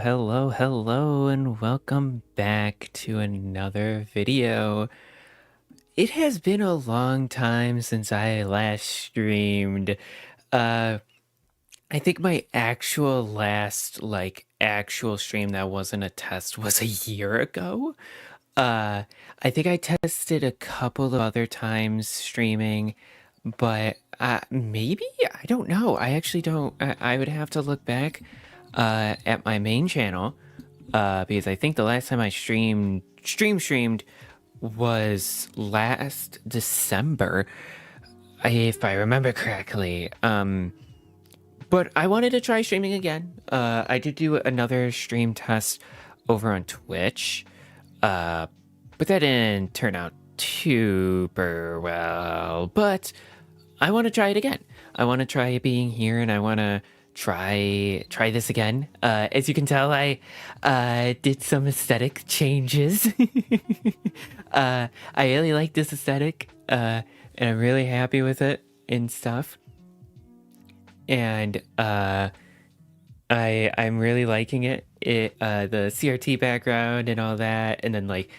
hello, and welcome back to another video. It has been a long time since I last streamed. Uh, I think my actual stream that wasn't a test was a year ago. Uh, I think I tested a couple of other times streaming, but maybe I don't know. I actually don't. I would have to look back at my main channel because I think the last time I streamed was last December, if I remember correctly. But I wanted to try streaming again. I did do another stream test over on Twitch, but that didn't turn out super well. But I want to try it again. I want to try being here, and I want to try this again. As you can tell, I did some aesthetic changes. I really like this aesthetic, and I'm really happy with it and stuff. And I'm really liking it. The CRT background and all that, and then like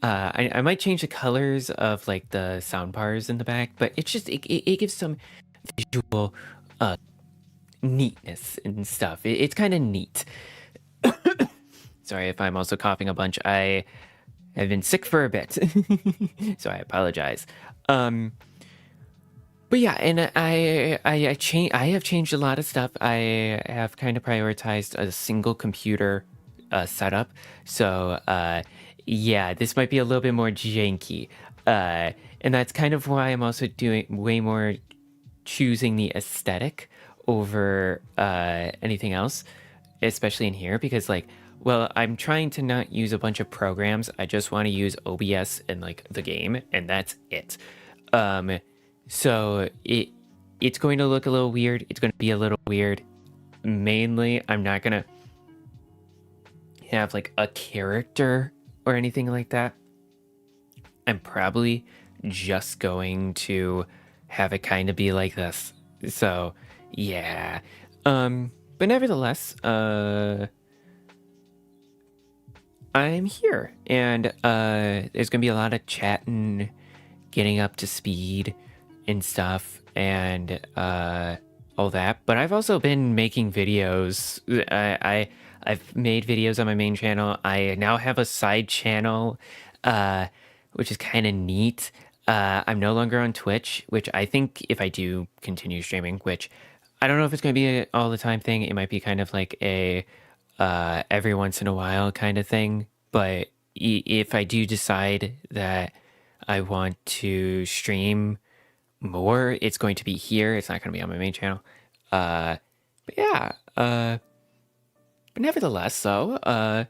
I might change the colors of like the sound bars in the back, but it gives some visual neatness and stuff. It's kind of neat. Sorry if I'm also coughing a bunch. I have been sick for a bit, so I apologize. But yeah, and I have changed a lot of stuff. I have kind of prioritized a single computer setup. So yeah, this might be a little bit more janky. And that's kind of why I'm also doing way more choosing the aesthetic over anything else, especially in here, because like, well, I'm trying to not use a bunch of programs. I just want to use OBS and like the game, and that's it. So it's going to look a little weird. It's going to be a little weird. Mainly, I'm not going to have like a character or anything like that. I'm probably just going to have it kind of be like this. So, yeah. But nevertheless, I'm here, and there's going to be a lot of chatting, getting up to speed and stuff, and all that. But I've also been making videos. I've made videos on my main channel. I now have a side channel, which is kind of neat. I'm no longer on Twitch, which I think if I do continue streaming, which I don't know if it's going to be an all the time thing. It might be kind of like a every once in a while kind of thing. But if I do decide that I want to stream more, it's going to be here. It's not going to be on my main channel. But yeah, but nevertheless, though,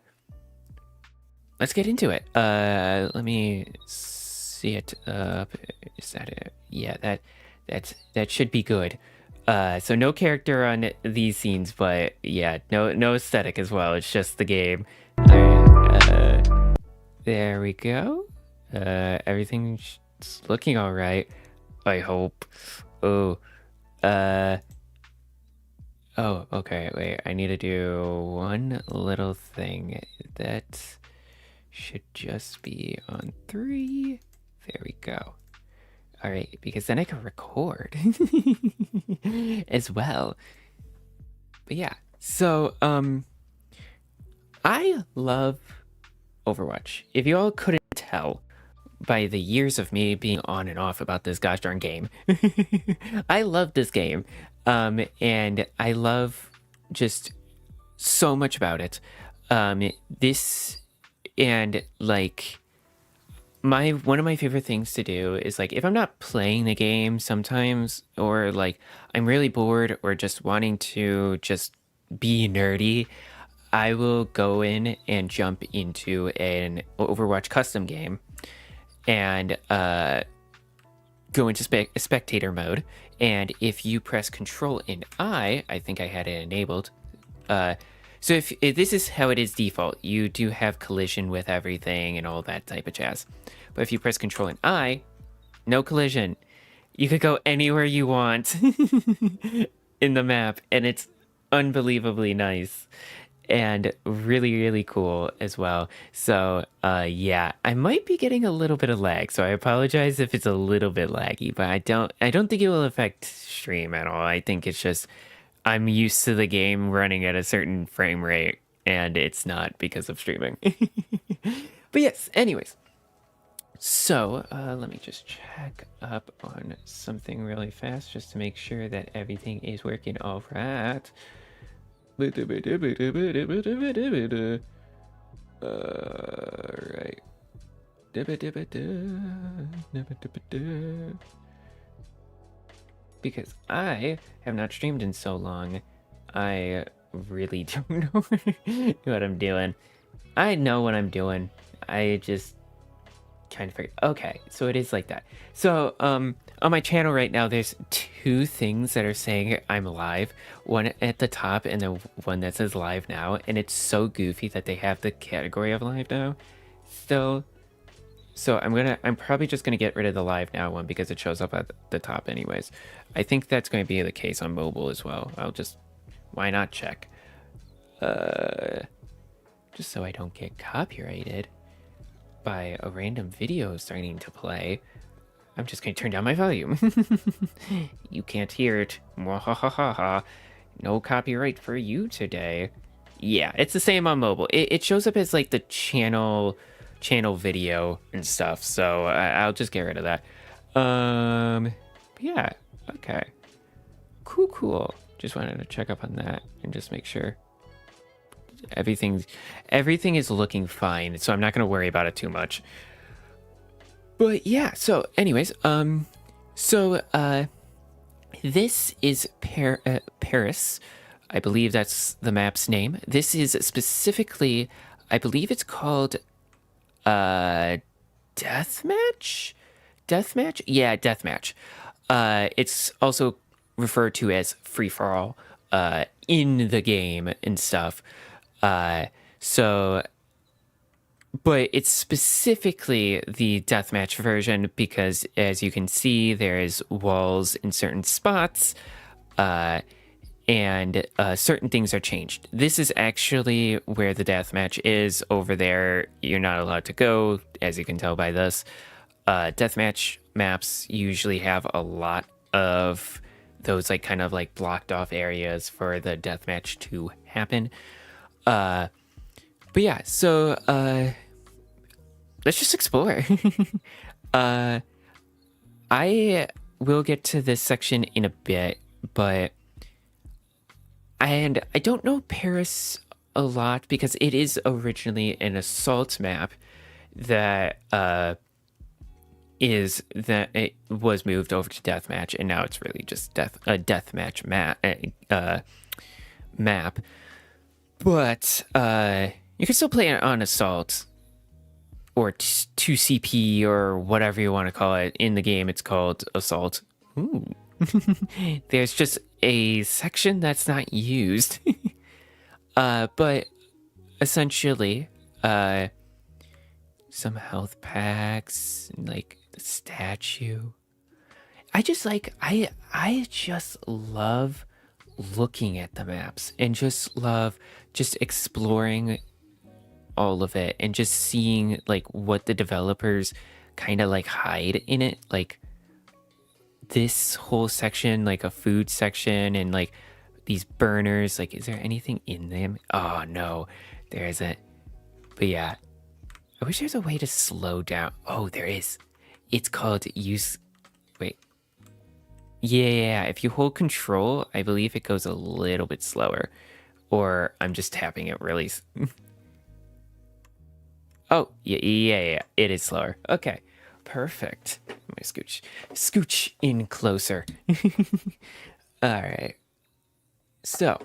let's get into it. Let me see it up. Is that it? Yeah, that should be good. So no character on these scenes, but yeah, no aesthetic as well. It's just the game. There we go. Everything's looking all right, I hope. Oh, oh, okay, wait, I need to do one little thing. That should just be on 3. There we go. All right, because then I can record as well. But yeah, so, I love Overwatch. If you all couldn't tell by the years of me being on and off about this gosh darn game, I love this game. And I love just so much about it. This and like one of my favorite things to do is like if I'm not playing the game sometimes, or like I'm really bored or just wanting to just be nerdy, I will go in and jump into an Overwatch custom game and go into spectator mode. And if you press Control and I think I had it enabled. So if this is how it is default, you do have collision with everything and all that type of jazz. But if you press Control and I, no collision. You could go anywhere you want in the map, and it's unbelievably nice. and really, really cool as well. So, yeah, I might be getting a little bit of lag, so I apologize if it's a little bit laggy, but I don't think it will affect stream at all. I think it's just I'm used to the game running at a certain frame rate, and it's not because of streaming. But yes, anyways. So, let me just check up on something really fast just to make sure that everything is working all right. Right. Because I have not streamed in so long, I really don't know what I'm doing. I know what I'm doing. I just trying to figure. Okay, so it is like that. So, on my channel right now, there's two things that are saying I'm live. One at the top and the one that says live now. And it's so goofy that they have the category of live now still. So I'm probably just gonna get rid of the live now one because it shows up at the top anyways. I think that's going to be the case on mobile as well. Why not check? Just so I don't get copyrighted by a random video starting to play, I'm just going to turn down my volume. You can't hear it. Mwahahaha. No copyright for you today. Yeah, it's the same on mobile. It shows up as like the channel video and stuff, so I'll just get rid of that. Yeah, okay. Cool. Just wanted to check up on that and just make sure everything is looking fine, so I'm not going to worry about it too much. But yeah, so anyways, this is Paris. I believe that's the map's name. This is specifically, I believe it's called deathmatch? Deathmatch? Yeah, deathmatch. It's also referred to as free for all in the game and stuff. So, but it's specifically the deathmatch version because, as you can see, there's walls in certain spots, and certain things are changed. This is actually where the deathmatch is. Over there, you're not allowed to go, as you can tell by this. Deathmatch maps usually have a lot of those like kind of like blocked off areas for the deathmatch to happen. But yeah, so let's just explore. I will get to this section in a bit, but I don't know Paris a lot because it is originally an assault map that it was moved over to deathmatch, and now it's really just a deathmatch map. But you can still play it on assault or 2CP or whatever you want to call it. In the game, it's called assault. Ooh. There's just a section that's not used. But essentially, some health packs and like the statue. I just love looking at the maps and just love just exploring all of it and just seeing like what the developers kind of like hide in it, like this whole section, like a food section and like these burners. Like, is there anything in them? Oh no, there isn't. But yeah, I wish there's a way to slow down. Oh, there is. It's called use. Wait. Yeah, if you hold control, I believe it goes a little bit slower. Or I'm just tapping it really. Oh, yeah, it is slower. Okay, perfect. I'm gonna scooch in closer. All right. So,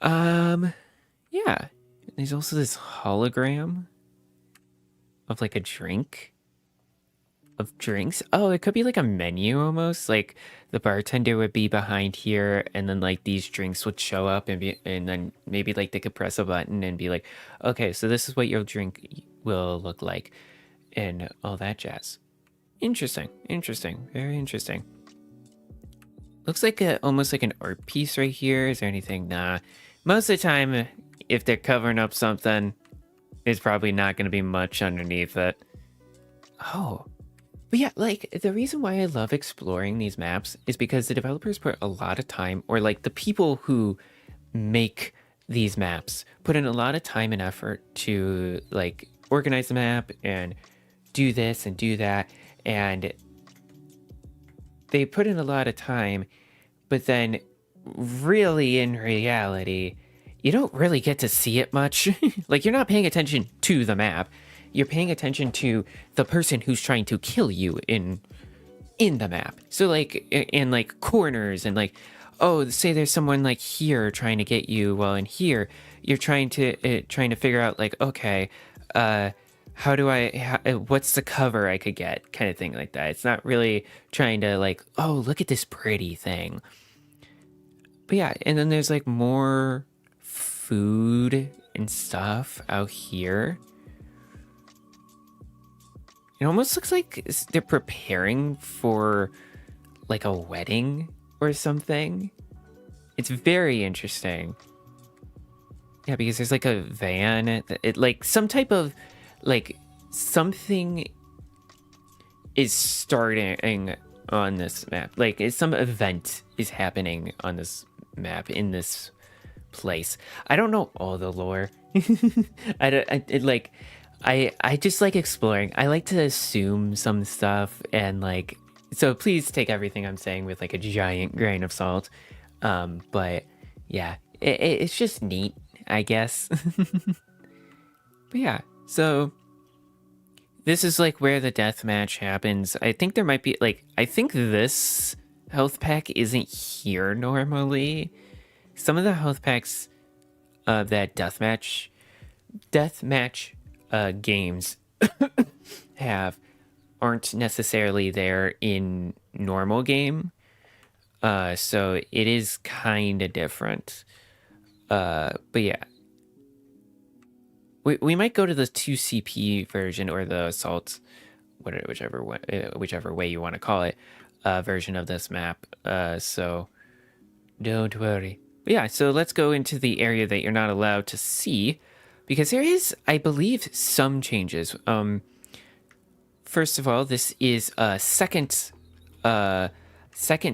yeah. There's also this hologram of like a drink. Of drinks. Oh, it could be like a menu almost. Like the bartender would be behind here, and then like these drinks would show up and then maybe like they could press a button and be like, okay, so this is what your drink will look like, and all that jazz. Interesting, very interesting. Looks like almost like an art piece right here. Is there anything? Nah, most of the time, if they're covering up something, it's probably not going to be much underneath it. Oh, but yeah, like the reason why I love exploring these maps is because the developers put a lot of time, or like the people who make these maps put in a lot of time and effort to like organize the map and do this and do that. And they put in a lot of time, but then really in reality, you don't really get to see it much. Like you're not paying attention to the map. You're paying attention to the person who's trying to kill you in the map. So like in like corners and like, oh, say there's someone like here trying to get you. Well, in here, you're trying to figure out like, okay, how do what's the cover I could get, kind of thing like that. It's not really trying to like, oh, look at this pretty thing. But yeah, and then there's like more food and stuff out here. It almost looks like they're preparing for like a wedding or something. It's very interesting. Yeah, because there's like a van, it like some type of like something is starting on this map. Like some event is happening on this map in this place. I don't know all the lore. I just like exploring. I like to assume some stuff and like, so please take everything I'm saying with like a giant grain of salt. But yeah, it's just neat, I guess. But yeah, so this is like where the death match happens. I think there might be like, I think this health pack isn't here normally. Some of the health packs of that deathmatch games aren't necessarily there in normal game. So it is kind of different. But yeah. We might go to the 2CP version or the assault, whichever way you want to call it, version of this map. So don't worry. But yeah, so let's go into the area that you're not allowed to see, because there is, I believe, some changes. First of all, this is a second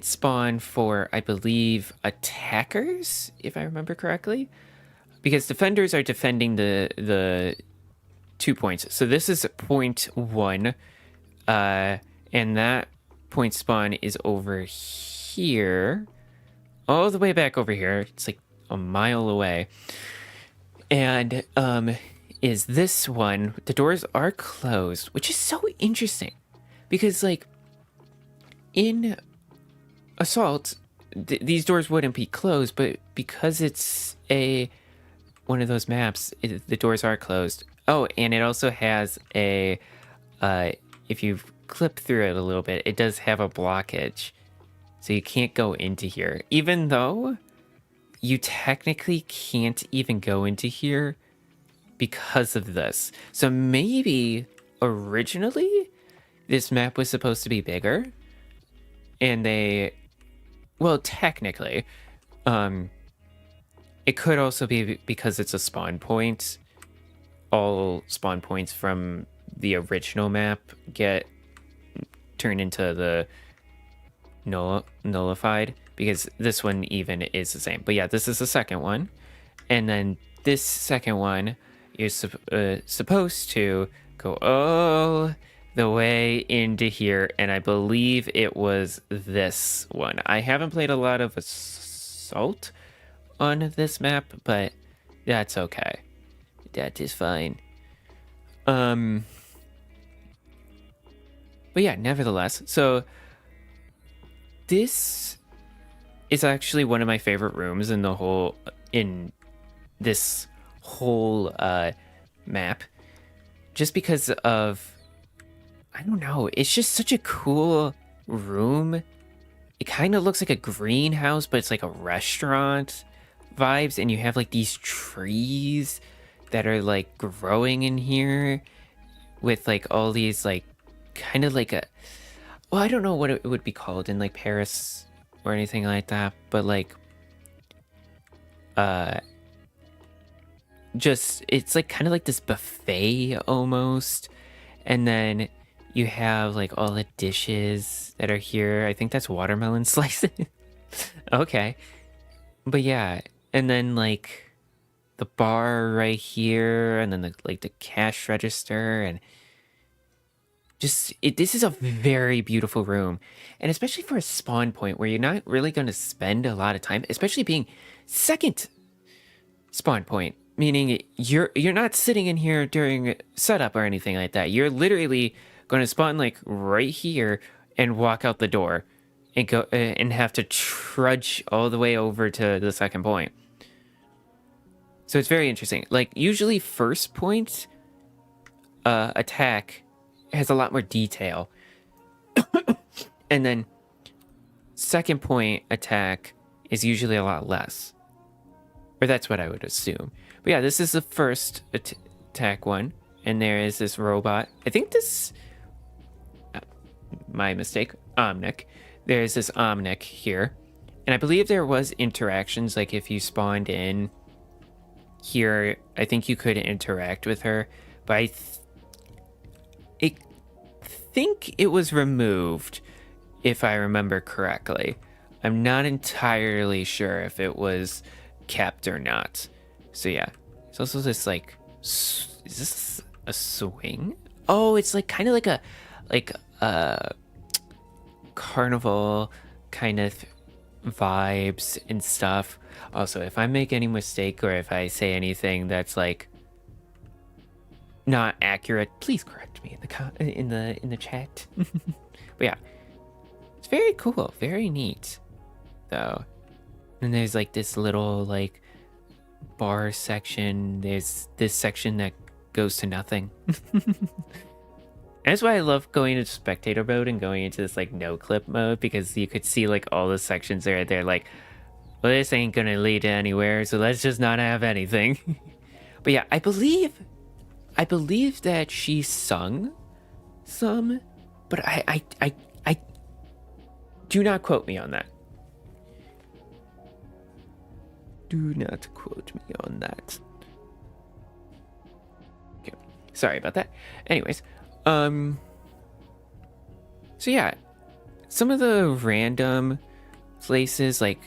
spawn for, I believe, attackers, if I remember correctly, because defenders are defending the 2 points. So this is point 1, and that point spawn is over here, all the way back over here. It's like a mile away. And is this one. The doors are closed, which is so interesting because like in Assault, these doors wouldn't be closed, but because it's one of those maps, the doors are closed. Oh, and it also has a if you clip through it a little bit, it does have a blockage, so you can't go into here, even though you technically can't even go into here because of this. So maybe originally this map was supposed to be bigger, and well, technically, it could also be because it's a spawn point. All spawn points from the original map get turned into the nullified, because this one even is the same. But yeah, this is the second one, and then this second one you're supposed to go all the way into here, and I believe it was this one. I haven't played a lot of Assault on this map, but that's okay. That is fine. But yeah, nevertheless, so this is actually one of my favorite rooms in this whole map, just because of, I don't know, it's just such a cool room. It kind of looks like a greenhouse, but it's like a restaurant vibes, and you have like these trees that are like growing in here with like all these like kind of like well, I don't know what it would be called in like Paris or anything like that, but like just it's like kind of like this buffet almost, and then you have like all the dishes that are here. I think that's watermelon slices. Okay, but yeah, and then like the bar right here, and then the cash register, and this is a very beautiful room, and especially for a spawn point where you're not really going to spend a lot of time, especially being second spawn point, meaning you're not sitting in here during setup or anything like that. You're literally going to spawn like right here and walk out the door and go and have to trudge all the way over to the second point. So it's very interesting. Like usually first point attack has a lot more detail, and then second point attack is usually a lot less. Or that's what I would assume. But yeah, this is the first attack one. And there is this robot. I think this... my mistake. Omnic. There's this Omnic here. And I believe there was interactions. Like if you spawned in here, I think you could interact with her. But I think it was removed, if I remember correctly. I'm not entirely sure if it was kept or not. So yeah, it's also this like, is this a swing? Oh, it's like kind of like a carnival kind of vibes and stuff. Also, if I make any mistake or if I say anything that's like not accurate, please correct me in the chat. But yeah, it's very cool, very neat though. And there's like this little like bar section. There's this section that goes to nothing. That's why I love going into spectator mode and going into this like no clip mode, because you could see like all the sections there. They're like, well, this ain't gonna lead to anywhere, so let's just not have anything. But yeah, I believe that she sung some, but I do not quote me on that. Do not quote me on that. Okay, sorry about that. Anyways, so yeah, some of the random places, like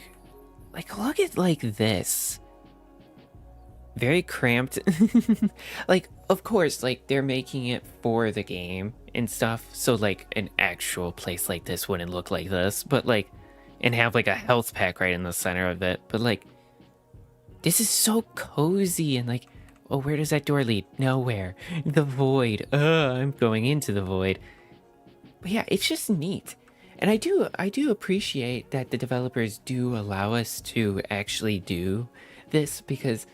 look at like this. Very cramped. Like, of course, like they're making it for the game and stuff. So like an actual place like this wouldn't look like this, but like, and have like a health pack right in the center of it. But like, this is so cozy and like, oh, where does that door lead? Nowhere. The void. I'm going into the void. But yeah, it's just neat. And I do appreciate that the developers do allow us to actually do this, because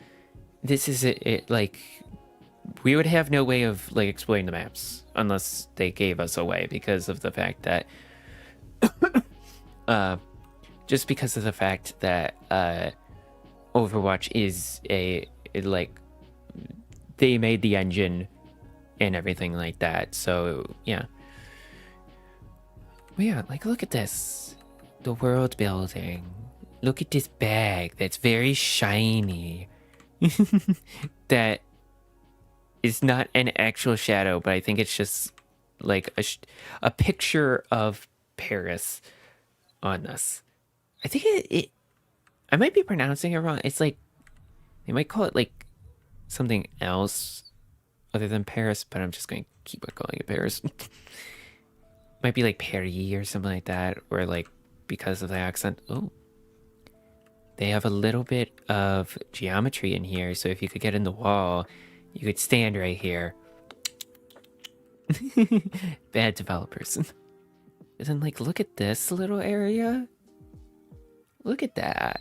this is it like, we would have no way of like exploring the maps unless they gave us a way, because of the fact that just because of the fact that Overwatch is like, they made the engine and everything like that. So yeah. But yeah, like look at this. The world building. Look at this bag that's very shiny. That is not an actual shadow, but I think it's just like a picture of Paris on this. I think I might be pronouncing it wrong. It's like, they might call it like something else other than Paris, but I'm just going to keep on calling it Paris. Might be like Paris or something like that, or like because of the accent. Oh, they have a little bit of geometry in here, so if you could get in the wall, you could stand right here. Bad developers. And then like, look at this little area. Look at that.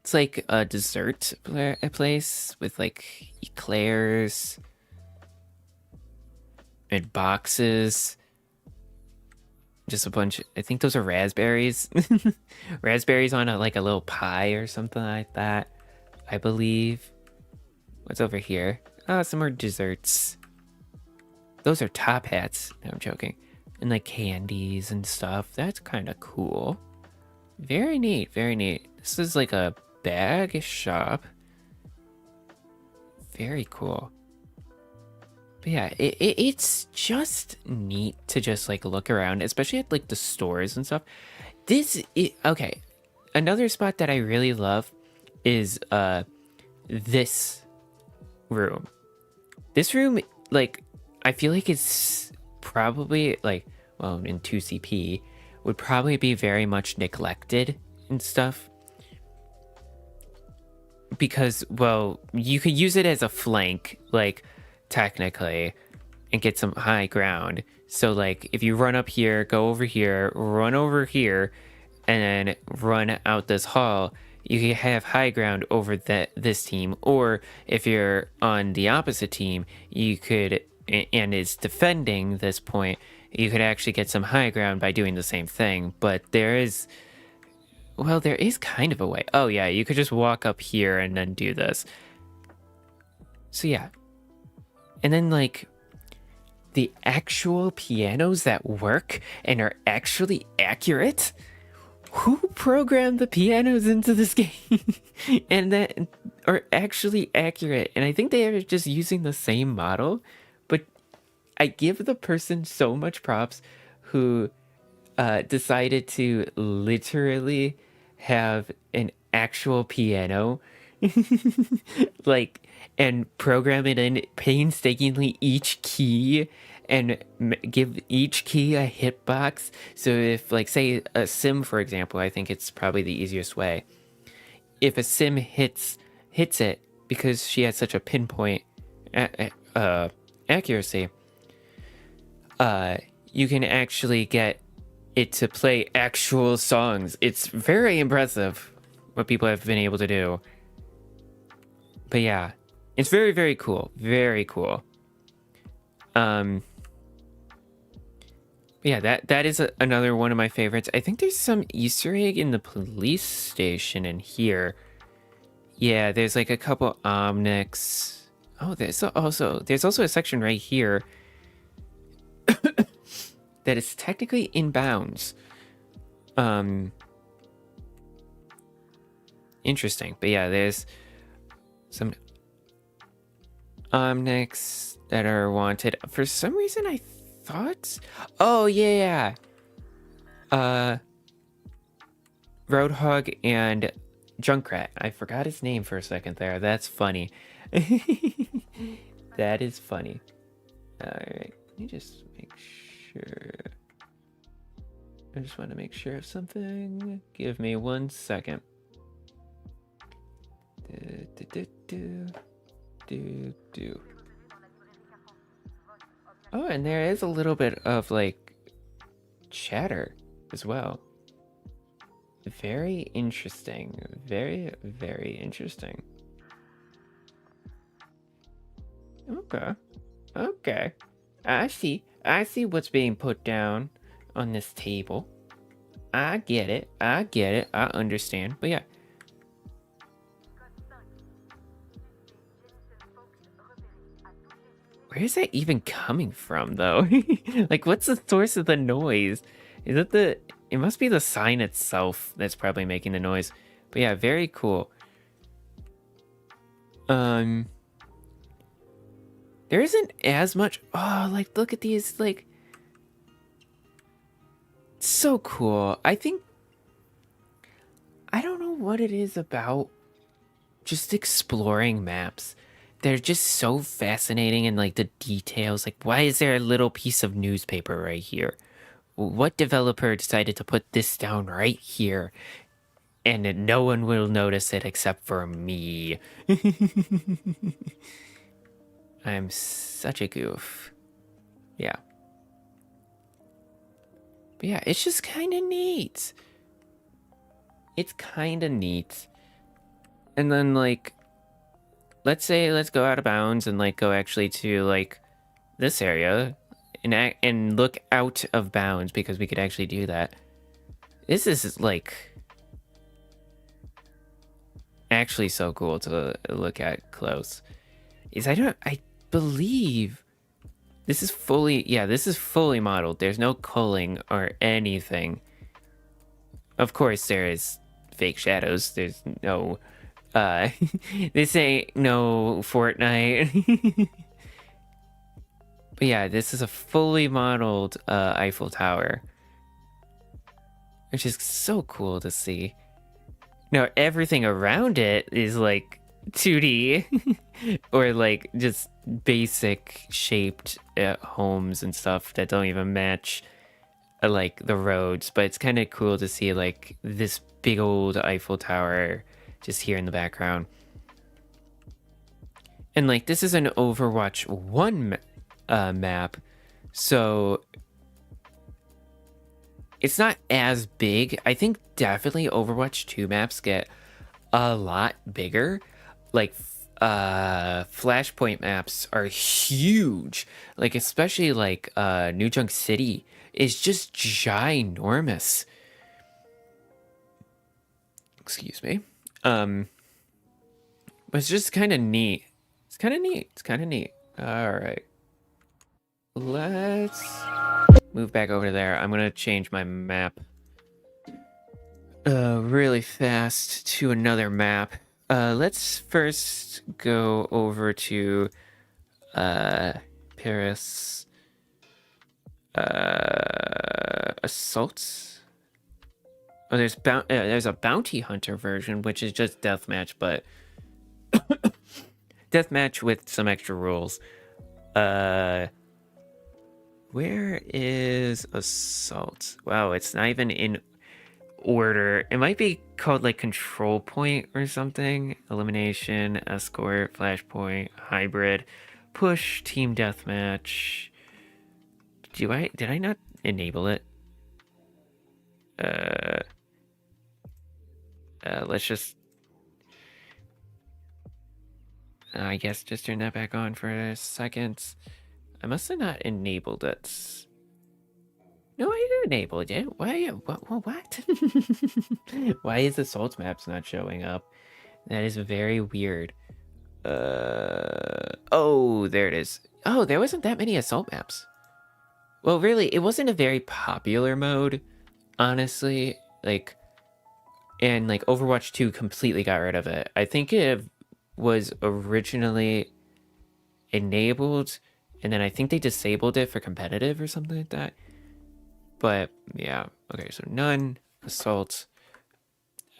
It's like a dessert place with like eclairs and boxes. Just a bunch. I think those are raspberries. Raspberries on like a little pie or something like that, I believe. What's over here? Oh, some more desserts. Those are top hats. No, I'm joking. And like candies and stuff. That's kind of cool. Very neat, very neat. This is like a bag shop. Very cool. But yeah, it's just neat to just like look around, especially at like the stores and stuff. Okay. Another spot that I really love is this room. This room, like, I feel like it's probably like, well, in 2CP would probably be very much neglected and stuff. Because, well, you could use it as a flank, like, technically, and get some high ground. So, like, if you run up here, go over here, run over here, and then run out this hall, you can have high ground over this team. Or if you're on the opposite team, you could, and is defending this point, you could actually get some high ground by doing the same thing. But there is... Well, there is kind of a way. Oh, yeah, you could just walk up here and then do this. So, yeah. And then, like, the actual pianos that work and are actually accurate? Who programmed the pianos into this game? And that are actually accurate? And I think they are just using the same model. But I give the person so much props who decided to literally have an actual piano like and program it in painstakingly each key and give each key a hitbox. So if, like, say a sim, for example, I think it's probably the easiest way. If a sim hits it, because she has such a pinpoint accuracy, you can actually get it to play actual songs. It's very impressive what people have been able to do. But yeah, it's very, very cool. Very cool. Yeah, that is another one of my favorites. I think there's some Easter egg in the police station in here. Yeah, there's like a couple Omnics. Oh, there's also a section right here that is technically in bounds. Interesting. But yeah, there's some Omnics that are wanted. For some reason, I thought... Oh, yeah. Roadhog and Junkrat. I forgot his name for a second there. That's funny. That is funny. Alright, let me just make sure. I just want to make sure of something. Give me 1 second. Oh, and there is a little bit of, like, chatter as well. Very interesting. Very, very interesting. Okay. I see what's being put down on this table. I get it. I understand. But yeah. Where is that even coming from, though? Like, what's the source of the noise? Is it it must be the sign itself that's probably making the noise. But yeah, very cool. There isn't as much... Oh, like, look at these, like... So cool. I think... I don't know what it is about just exploring maps. They're just so fascinating, and, like, the details. Like, why is there a little piece of newspaper right here? What developer decided to put this down right here? And no one will notice it except for me. I'm such a goof. Yeah. But yeah, it's just kind of neat. It's kind of neat. And then, like, let's go out of bounds and, like, go actually to, like, this area and look out of bounds, because we could actually do that. This is, like, actually so cool to look at close. I believe this is fully modeled. There's no culling or anything. Of course, there is fake shadows. There's no Uh, this ain't no Fortnite. But yeah, this is a fully modeled Eiffel Tower, which is so cool to see. Now, everything around it is like 2D or like just basic shaped homes and stuff that don't even match like the roads, but it's kind of cool to see like this big old Eiffel Tower just here in the background. And like this is an Overwatch 1 map, so it's not as big. I think definitely Overwatch 2 maps get a lot bigger. Like Flashpoint maps are huge. Like especially like New Junk City is just ginormous. Excuse me. But it's just kind of neat. It's kind of neat. It's kind of neat. All right. Let's move back over there. I'm gonna change my map really fast to another map. Let's first go over to Paris Assaults. Oh, there's a bounty hunter version, which is just deathmatch, but deathmatch with some extra rules. Where is Assault? Wow, it's not even in order. It might be called like Control Point or something. Elimination, Escort, Flashpoint, Hybrid, Push, Team Deathmatch. Did I not enable it? Let's just I guess just turn that back on for a second. I must have not enabled it. No, I did enable it. Why? What? Why is Assault Maps not showing up? That is very weird. Oh, there it is. Oh, there wasn't that many Assault Maps. Well, really, it wasn't a very popular mode, honestly. Like, and like Overwatch 2 completely got rid of it. I think it was originally enabled, and then I think they disabled it for competitive or something like that. But yeah, okay, so none, assault.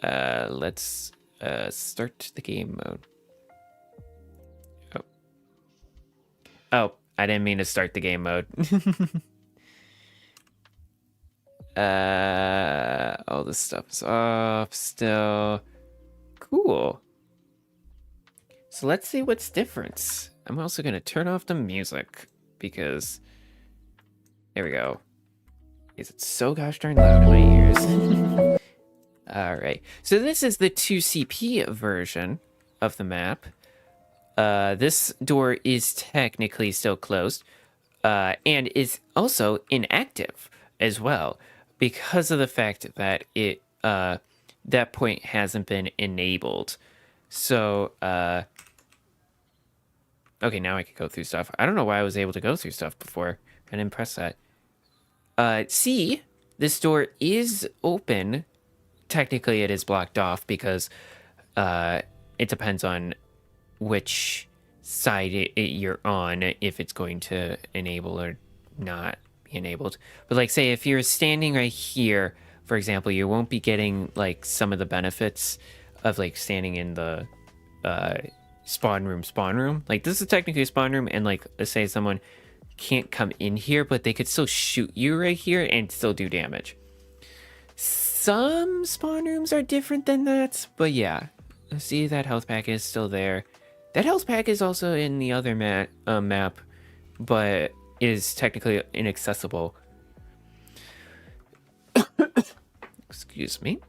Let's start the game mode. Oh, I didn't mean to start the game mode. All this stuff is off still. Cool. So let's see what's different. I'm also gonna turn off the music because there we go. Is it so gosh darn loud in my ears? All right. So this is the 2CP version of the map. This door is technically still closed, and is also inactive as well because of the fact that it that point hasn't been enabled. So okay, now I can go through stuff. I don't know why I was able to go through stuff before. I didn't press that. See, this door is open. Technically, it is blocked off because it depends on which side you're on if it's going to enable or not be enabled. But like say if you're standing right here, for example, you won't be getting like some of the benefits of like standing in the spawn room. Like this is technically a spawn room, and like let's say someone can't come in here, but they could still shoot you right here and still do damage. Some spawn rooms are different than that, but yeah. See, that health pack is still there. That health pack is also in the other map, but is technically inaccessible. Excuse me.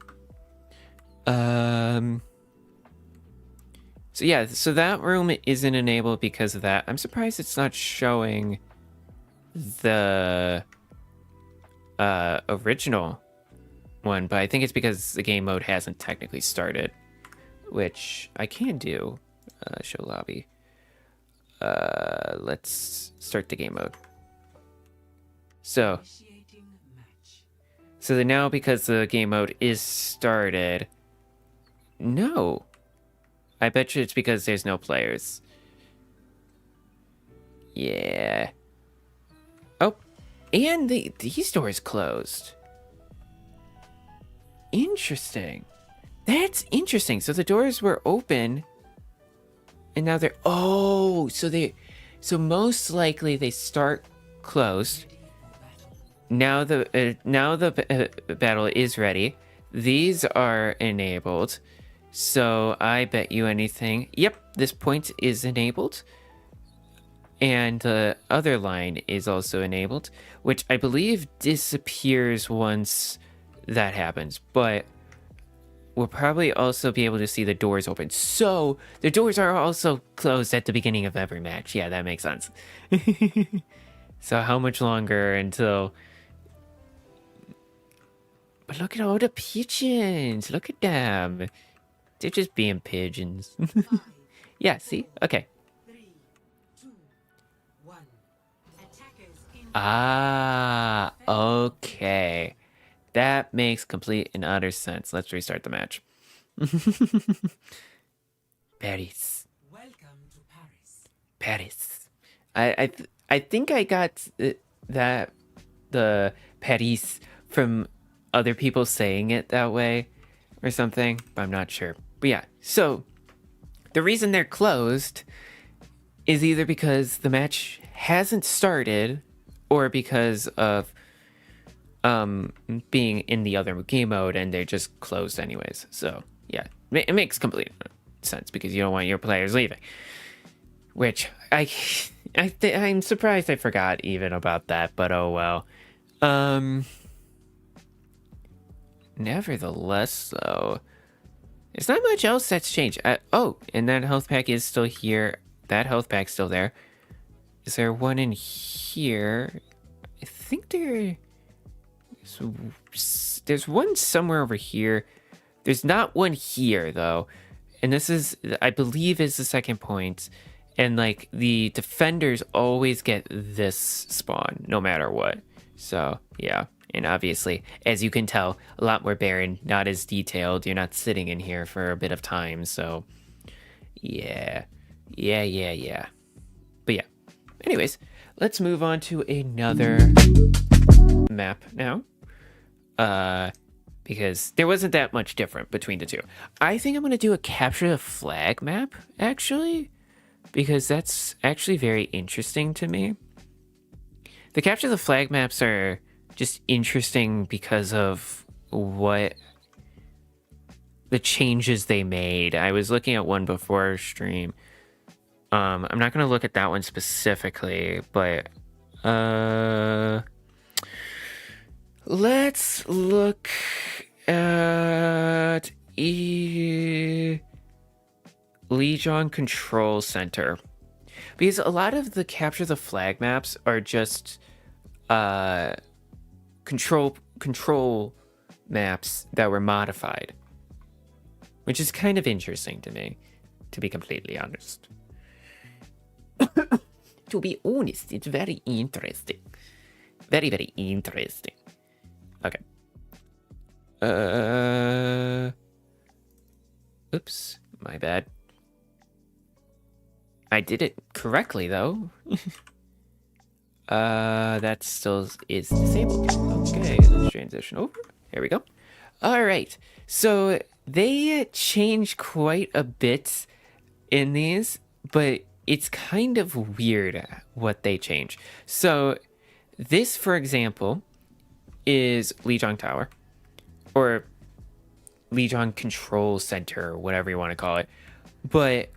So yeah, so that room isn't enabled because of that. I'm surprised it's not showing the original one, but I think it's because the game mode hasn't technically started, which I can do. Show lobby. Let's start the game mode. So now because the game mode is started, no. I bet you it's because there's no players. Yeah. Oh, and these doors closed. Interesting. That's interesting. So the doors were open, and now they're... Oh, so most likely they start closed. Now the battle is ready. These are enabled. So I bet you anything. Yep, this point is enabled. And the other line is also enabled, which I believe disappears once that happens. But we'll probably also be able to see the doors open. So the doors are also closed at the beginning of every match. Yeah, that makes sense. So how much longer until... But look at all the pigeons. Look at them. They're just being pigeons. Yeah, see? Okay. Ah, okay. That makes complete and utter sense. Let's restart the match. Paris. Welcome to Paris. Paris. I think I got the Paris from other people saying it that way or something, but I'm not sure. But yeah, so the reason they're closed is either because the match hasn't started or because of being in the other game mode and they're just closed anyways. So yeah, it makes complete sense because you don't want your players leaving. Which I'm surprised I forgot even about that, but oh well. Nevertheless, though, there's not much else that's changed. Oh, and that health pack is still here. That health pack's still there. Is there one in here? I think there's one somewhere over here. There's not one here, though. And this is, I believe, is the second point. And, like, the defenders always get this spawn, no matter what. So, yeah. And obviously, as you can tell, a lot more barren, not as detailed. You're not sitting in here for a bit of time, so... Yeah. But yeah. Anyways, let's move on to another map now. Because there wasn't that much different between the two. I think I'm going to do a capture the flag map, actually. Because that's actually very interesting to me. The capture the flag maps are just interesting because of what the changes they made. I was looking at one before stream. I'm not going to look at that one specifically, but let's look at Legion Control Center. Because a lot of the capture the flag maps are just control maps that were modified, which is kind of interesting to me, to be completely honest. To be honest, it's very interesting. Very, very interesting. Okay. Oops, my bad. I did it correctly, though. That still is disabled. Okay, let's transition over. Here we go. All right. So they changed quite a bit in these, but it's kind of weird what they change. So this, for example, is Legion Tower, or Legion Control Center, or whatever you want to call it. But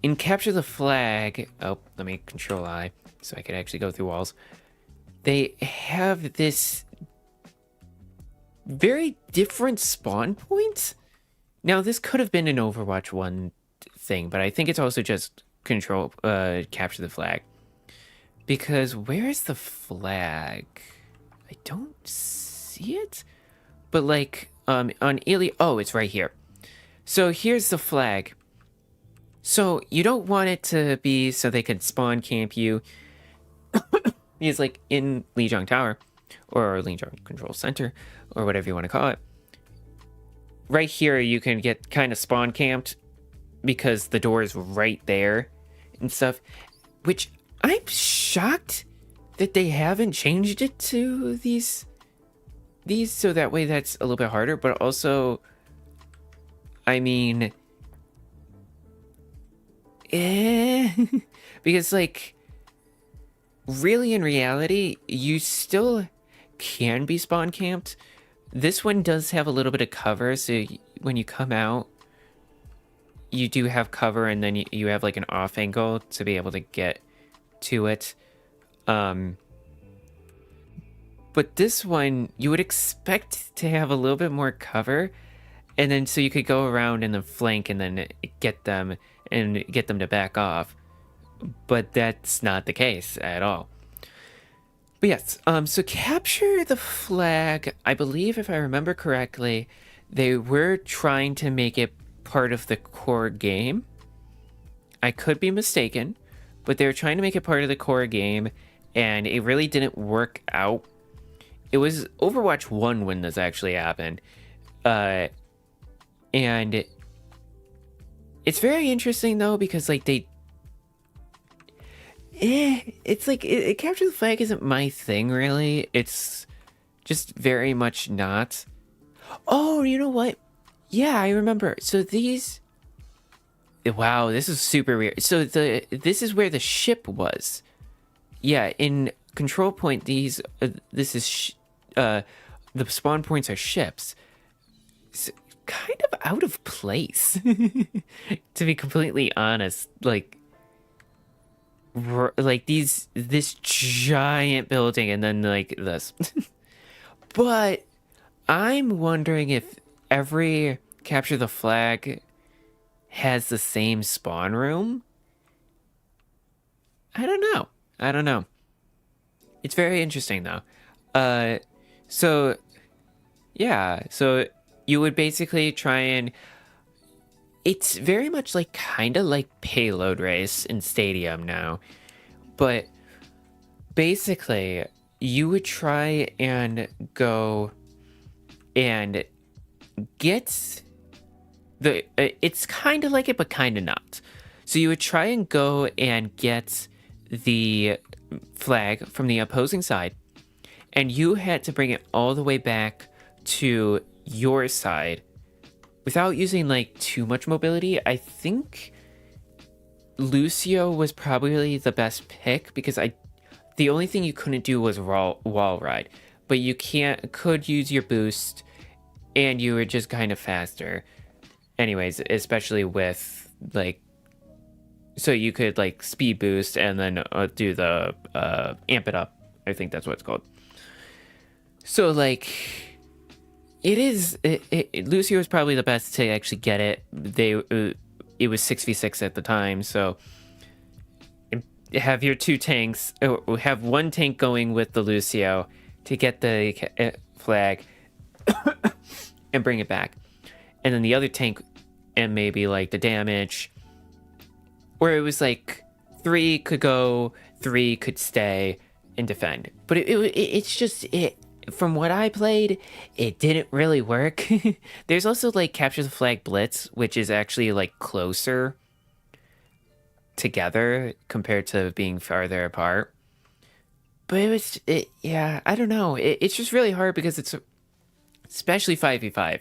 in Capture the Flag, oh, let me Control I so I could actually go through walls. They have this very different spawn point. Now, this could have been an Overwatch 1 thing, but I think it's also just Capture the Flag. Because where's the flag? I don't see it. But like on Ili, oh, it's right here. So here's the flag. So you don't want it to be so they could spawn camp you. It's like in Legion Tower or Legion Control Center or whatever you want to call it. right here you can get kind of spawn camped because the door is right there and stuff, which I'm shocked that they haven't changed it to these so that way that's a little bit harder. But also, I mean, because like really in reality you still can be spawn camped. This one does have a little bit of cover, so when you come out you do have cover, and then you have like an off angle to be able to get to it. But this one you would expect to have a little bit more cover, and then so you could go around in the flank and then get them to back off. But that's not the case at all. But yes, so capture the flag, I believe if I remember correctly, they were trying to make it part of the core game. I could be mistaken, but they were trying to make it part of the core game, and it really didn't work out. It was Overwatch 1 when this actually happened. And it's very interesting though, because like it's like capture the flag isn't my thing really. It's just very much not. Oh, you know what? Yeah, I remember. So these. Wow, this is super weird. So this is where the ship was. Yeah, in control point, this is the spawn points are ships. It's kind of out of place, to be completely honest. Like this giant building, and then like this. But I'm wondering if every capture the flag has the same spawn room. I don't know. It's very interesting though. So yeah, so you would basically try and it's very much like kind of like payload race in Stadium now. But basically, you would try and go and get the it's kind of like it but kind of not. So you would try and go and get the flag from the opposing side, and you had to bring it all the way back to your side without using like too much mobility. I think Lucio was probably the best pick because the only thing you couldn't do was wall ride, but you could use your boost, and you were just kind of faster anyways, especially with like, so you could like speed boost and then do the amp it up. I think that's what it's called. So like Lucio was probably the best to actually get it. It was 6v6 at the time, so have your two tanks, have one tank going with the Lucio to get the flag and bring it back, and then the other tank and maybe like the damage, where it was like 3 could go, 3 could stay and defend. But it's just from what I played, it didn't really work. There's also like capture the flag blitz, which is actually like closer together compared to being farther apart. But yeah, I don't know. It's just really hard because it's especially 5v5.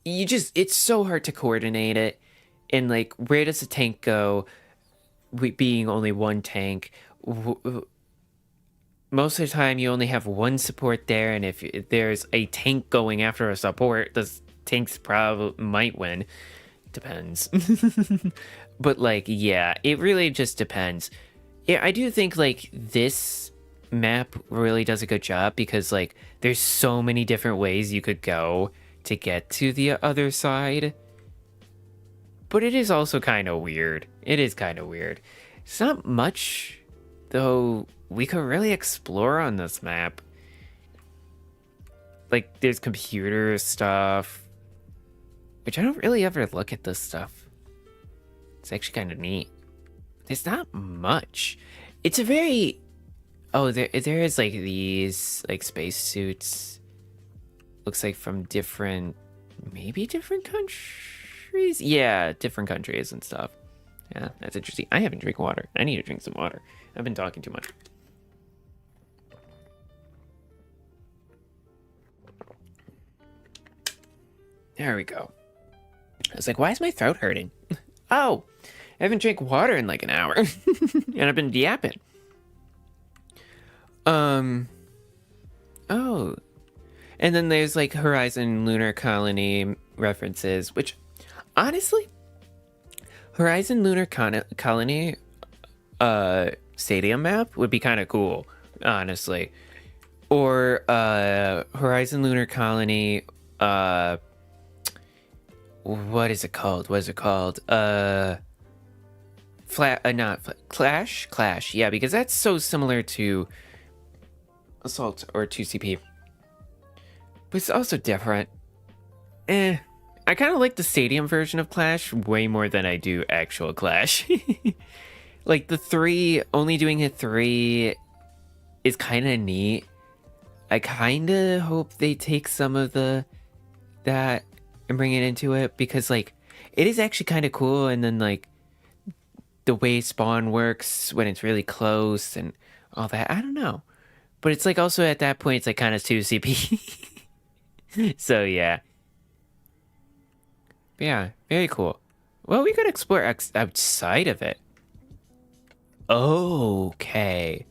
It's so hard to coordinate it. And like, where does the tank go? Being only one tank, most of the time you only have one support there, and if there's a tank going after a support, the tanks probably might win. Depends. But like, yeah, it really just depends. Yeah, I do think like this map really does a good job because like there's so many different ways you could go to get to the other side. But it is also kind of weird. It is kind of weird. It's not much, though, we could really explore on this map. Like, there's computer stuff, which I don't really ever look at this stuff. It's actually kind of neat. There's not much. It's a very... Oh, there is, like, these, like, spacesuits. Looks like from different maybe different countries. Yeah, different countries and stuff. Yeah, that's interesting. I haven't drank water. I need to drink some water. I've been talking too much. There we go. I was like, why is my throat hurting? Oh, I haven't drank water in like an hour. And I've been yapping. Oh. And then there's like Horizon Lunar Colony references, which honestly, Horizon Lunar Colony stadium map would be kind of cool, honestly. Or Horizon Lunar Colony what is it called? Clash. Yeah, because that's so similar to Assault or 2CP. But it's also different. I kind of like the stadium version of Clash way more than I do actual Clash. Like the 3, only doing a 3 is kind of neat. I kind of hope they take some of that and bring it into it, because like it is actually kind of cool. And then like the way spawn works when it's really close and all that, I don't know. But it's like also at that point it's like kind of 2CP. So yeah. But yeah, very cool. Well, we could explore outside of it. Okay.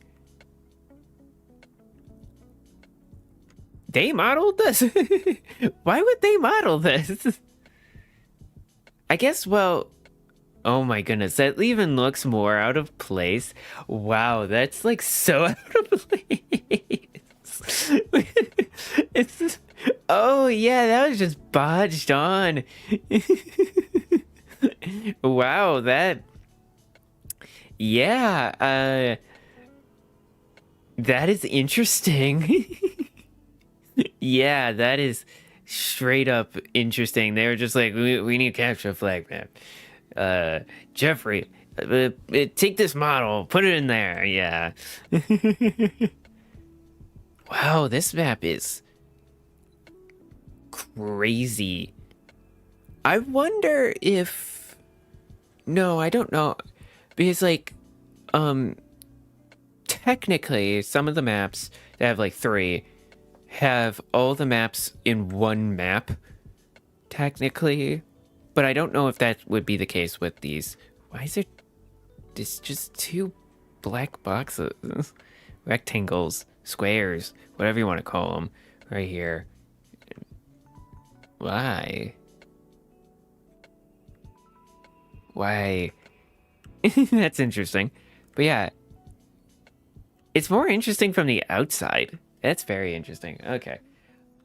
They modeled this? Why would they model this? I guess, well, oh my goodness, that even looks more out of place. Wow, that's like so out of place. It's just, oh yeah, that was just bodged on. Wow, yeah, that is interesting. Yeah, that is straight up interesting. They were just like, we need to capture a flag map. Jeffrey, take this model, put it in there. Yeah. Wow, this map is crazy. I wonder if... No, I don't know. Because, like, technically, some of the maps that have, like, 3 have all the maps in one map, technically. But I don't know if that would be the case with these. Why is there's just 2 black boxes? Rectangles, squares, whatever you want to call them, right here. Why? Why? That's interesting. But yeah, it's more interesting from the outside. That's very interesting. Okay.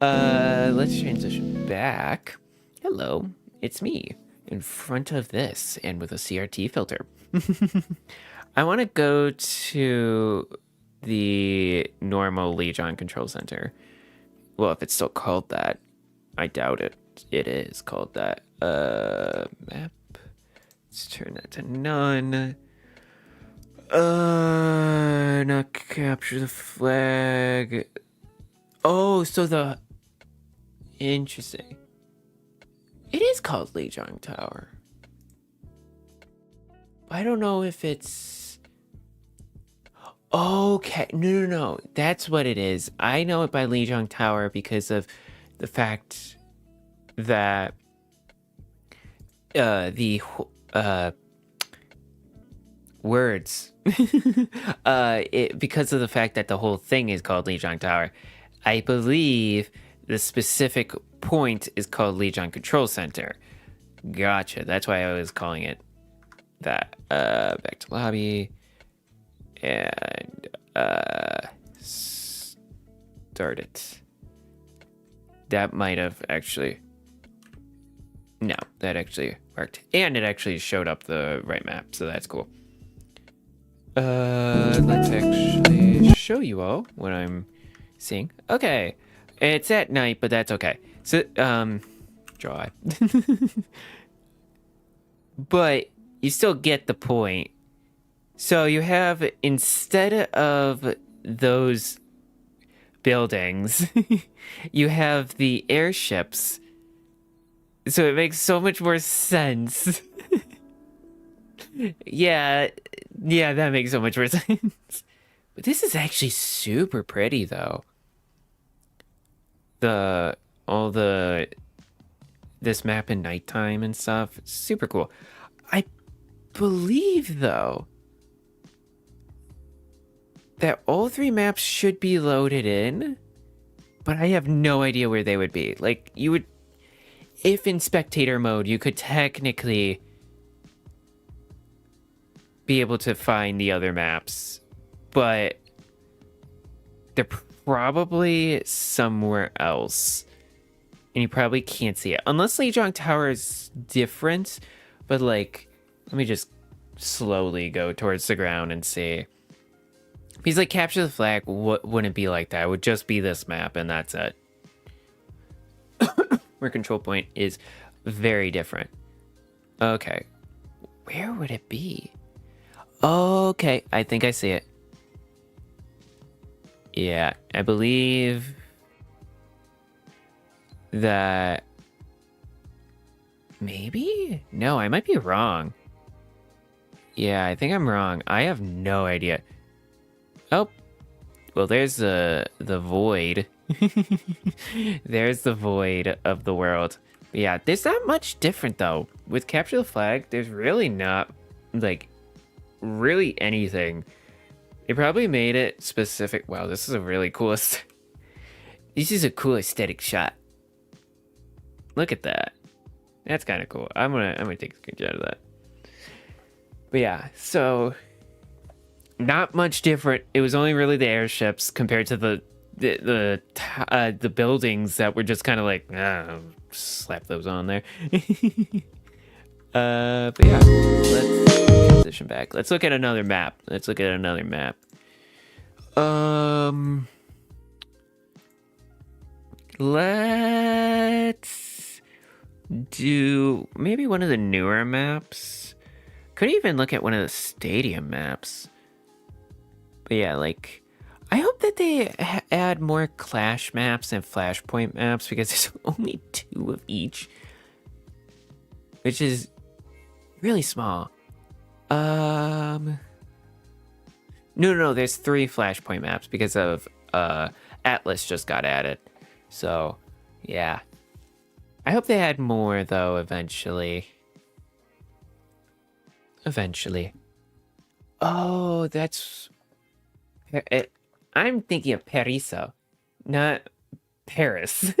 Let's transition back. Hello, it's me in front of this and with a CRT filter. I want to go to the normal Legion Control Center. Well, if it's still called that. I doubt it. It is called that. Map. Let's turn that to none. Not capture the flag. Oh, so the... Interesting. It is called Legion Tower. I don't know if it's... Okay, no. That's what it is. I know it by Legion Tower because of the fact that the words because of the fact that the whole thing is called Legion Tower. I believe the specific point is called Legion Control Center. Gotcha. That's why I was calling it that. Back to lobby and start it. That might have actually... No, that actually worked. And it actually showed up the right map, so that's cool. Let's actually show you all what I'm seeing. Okay. It's at night, but that's okay. So, draw. But you still get the point. So you have, instead of those buildings, you have the airships So it makes so much more sense. Yeah, yeah, that makes so much more sense. But this is actually super pretty though. The all the this map in nighttime and stuff, it's super cool. I believe though that all three maps should be loaded in, but I have no idea where they would be. Like you would if in spectator mode, you could technically be able to find the other maps, but they're probably somewhere else. And you probably can't see it. Unless Lijiang Tower is different, but like, let me just slowly go towards the ground and see. Because like capture the flag wouldn't be like that. It would just be this map and that's it. Where control point is very different. Okay. Where would it be? Okay, I think I see it. Yeah, I believe that maybe? No, I might be wrong. Yeah, I think I'm wrong. I have no idea. Oh, well, there's the void. There's the void of the world. But yeah, there's not much different though. With capture the flag, there's really not like really anything. They probably made it specific. Wow, this is a really cool. This is a cool aesthetic shot. Look at that. That's kind of cool. I'm gonna take a screenshot of that. But yeah, so not much different. It was only really the airships compared to the buildings that were just kind of like slap those on there. But yeah, let's transition back. Let's look at another map. Let's do maybe one of the newer maps. Could even look at one of the stadium maps. But yeah, like, I hope that they add more Clash maps and Flashpoint maps because there's only 2 of each, which is really small. No, there's 3 Flashpoint maps because of Atlas just got added. So, yeah. I hope they add more though eventually. Oh, that's I'm thinking of Paraiso, not Paris.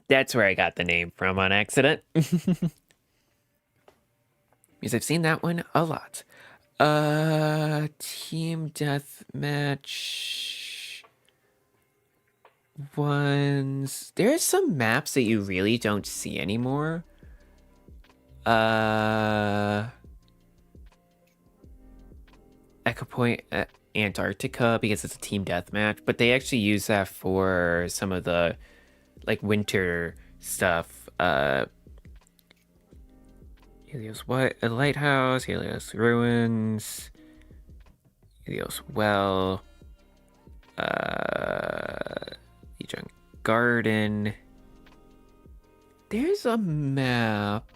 That's where I got the name from on accident. Because I've seen that one a lot. Team deathmatch ones. There's some maps that you really don't see anymore. Echo Point Antarctica because it's a team deathmatch, but they actually use that for some of the like winter stuff. Helios what? A lighthouse, Helios ruins, Helios well, Lijiang Garden. There's a map.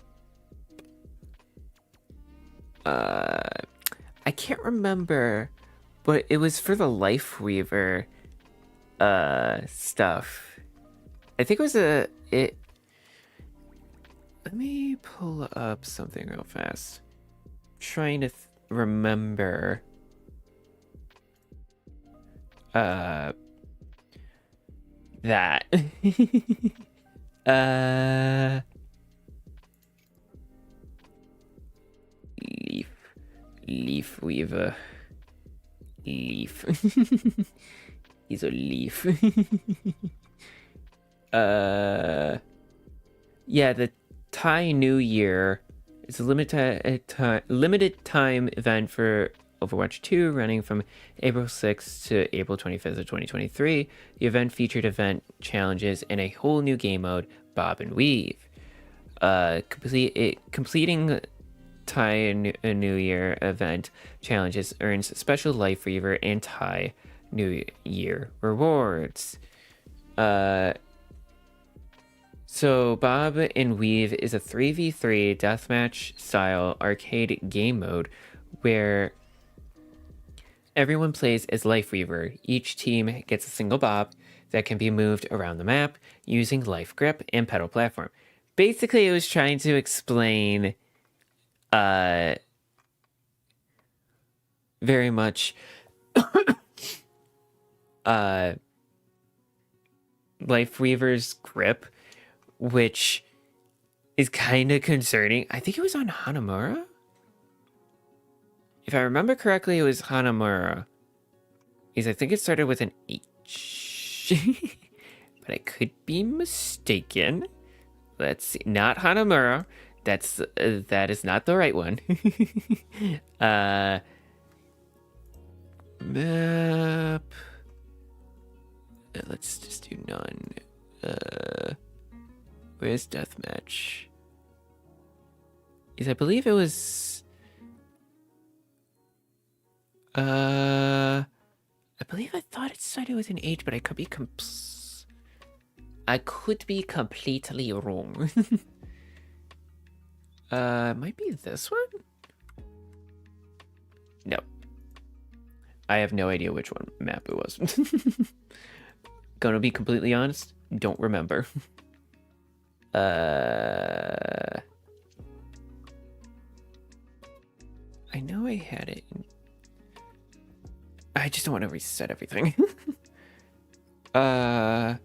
I can't remember, but it was for the Life Weaver stuff. I think it was let me pull up something real fast. Trying to remember that. Leaf Weaver. Leaf. He's a leaf. Yeah, the Thai New Year is a limited time event for Overwatch 2 running from April 6th to April 25th of 2023. The event featured event challenges and a whole new game mode, Bob and Weave. Completing Thai New Year event challenges earns special Life Weaver and Thai New Year rewards. So Bob and Weave is a 3v3 deathmatch style arcade game mode where everyone plays as Life Weaver. Each team gets a single bob that can be moved around the map using life grip and pedal platform. Basically, it was trying to explain very much Life Weaver's grip, which is kind of concerning. I think it was on Hanamura. If I remember correctly, it was Hanamura. Because I think it started with an H. But I could be mistaken. Let's see. Not Hanamura. That is not the right one. Map. Let's just do none. Where's deathmatch? Is I believe it was. I believe I thought it started with an H, but I could be completely wrong. Might be this one? No. I have no idea which one map it was. Gonna be completely honest, don't remember. I know I had it. I just don't want to reset everything. But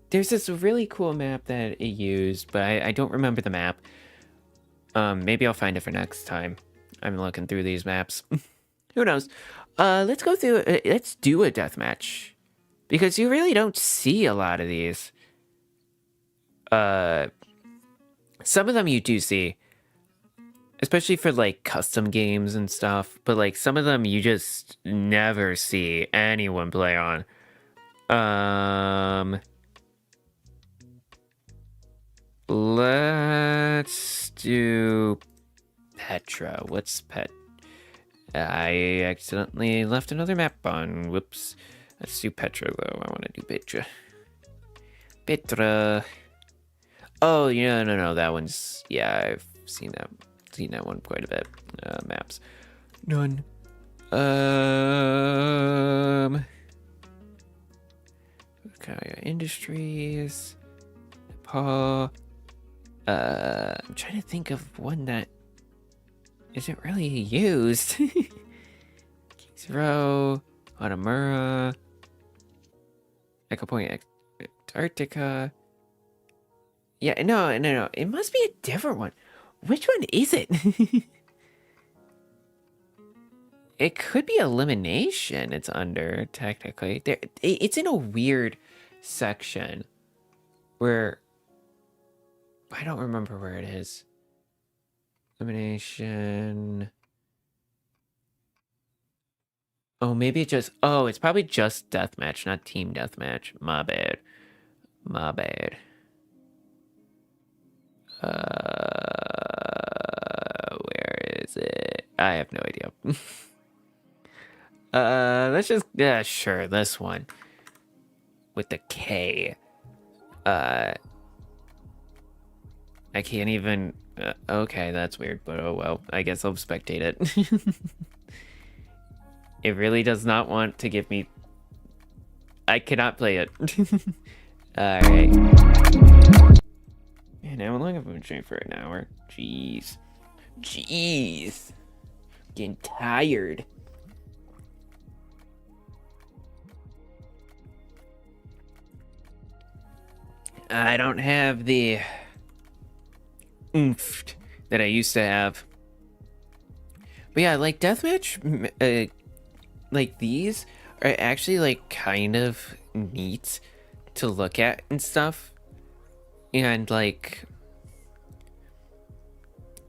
there's this really cool map that it used, but I don't remember the map. Maybe I'll find it for next time. I'm looking through these maps. Who knows? Let's go through. Let's do a deathmatch, because you really don't see a lot of these. Some of them you do see, especially for like custom games and stuff. But like some of them you just never see anyone play on. Let's do Petra. What's Pet? I accidentally left another map on. Whoops. Let's do Petra, though. I want to do Petra. Petra. Oh, yeah, no. That one's... Yeah, I've seen that one quite a bit. Maps. None. Okay, Industries. Nepal. I'm trying to think of one that isn't really used. Kings Row, Hanamura, Echo Point, Antarctica. Yeah, no. It must be a different one. Which one is it? It could be Elimination it's under, technically. It's in a weird section where... I don't remember where it is. Elimination. Oh, maybe it just... Oh, it's probably just deathmatch, not team deathmatch. My bad. Where is it? I have no idea. Let's just... Yeah, sure, this one. With the K. I can't even... okay, that's weird, but oh well. I guess I'll spectate it. It really does not want to give me... I cannot play it. Alright. Man, how long have I been streaming for an hour? Jeez. Getting tired. I don't have the oomph that I used to have. But yeah, like deathmatch, like these are actually like kind of neat to look at and stuff. And like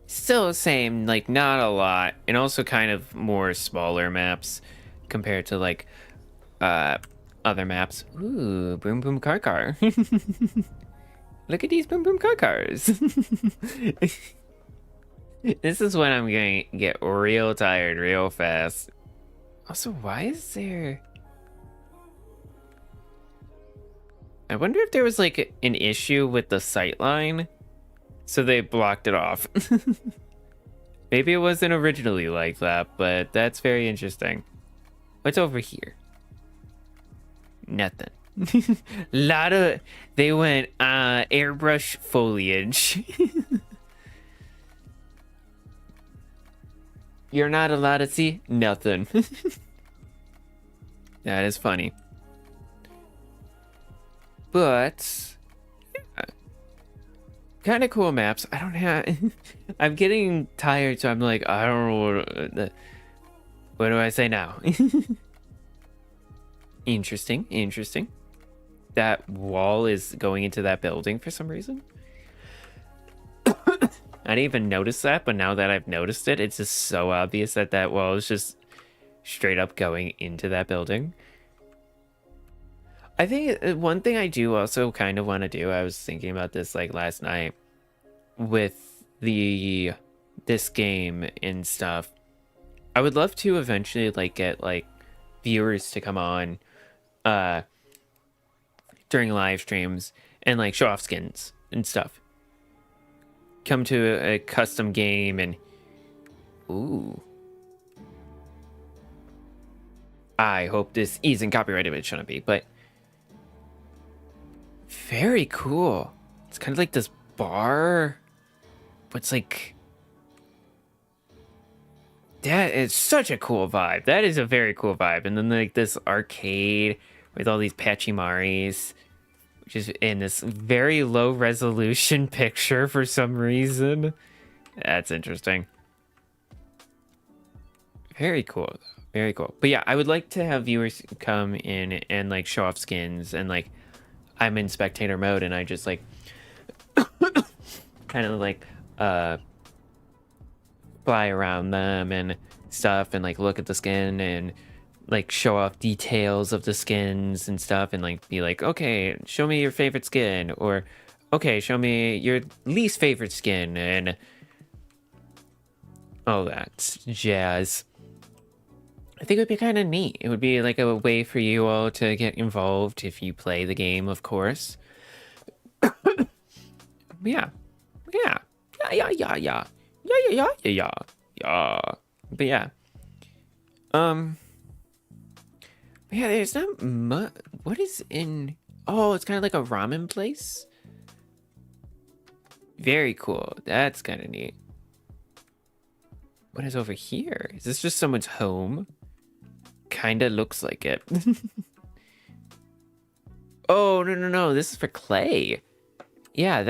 still the same, like not a lot, and also kind of more smaller maps compared to like other maps. Ooh, boom boom car. Look at these boom boom cars. This is when I'm going to get real tired real fast. Also, why is there... I wonder if there was like an issue with the sightline, so they blocked it off. Maybe it wasn't originally like that, but that's very interesting. What's over here? Nothing. They went airbrush foliage. You're not allowed to see nothing. That is funny. But yeah, kind of cool maps. I don't have. I'm getting tired, so I'm like, I don't know what do I say now? Interesting, interesting. That wall is going into that building for some reason. I didn't even notice that, but now that I've noticed it, it's just so obvious that that wall is just straight up going into that building. I think one thing I do also kind of want to do, I was thinking about this like last night with this game and stuff. I would love to eventually like get like viewers to come on during live streams and like show off skins and stuff. Come to a custom game and ooh. I hope this isn't copyrighted, but it shouldn't be, but very cool. It's kind of like this bar, but it's like that is such a cool vibe. That is a very cool vibe. And then like this arcade with all these Pachimaris, which is in this very low resolution picture for some reason. That's interesting. Very cool. Very cool. But yeah, I would like to have viewers come in and like show off skins, and like I'm in spectator mode and I just like kind of like fly around them and stuff and like look at the skin and like show off details of the skins and stuff and like be like, okay, show me your favorite skin, or okay, show me your least favorite skin, and all that jazz. I think it would be kind of neat. It would be like a way for you all to get involved if you play the game, of course. Yeah. Yeah. Yeah. But yeah. But yeah, there's not much. What is in? Oh, it's kind of like a ramen place. Very cool. That's kind of neat. What is over here? Is this just someone's home? Kind of looks like it. Oh, no. This is for clay. Yeah,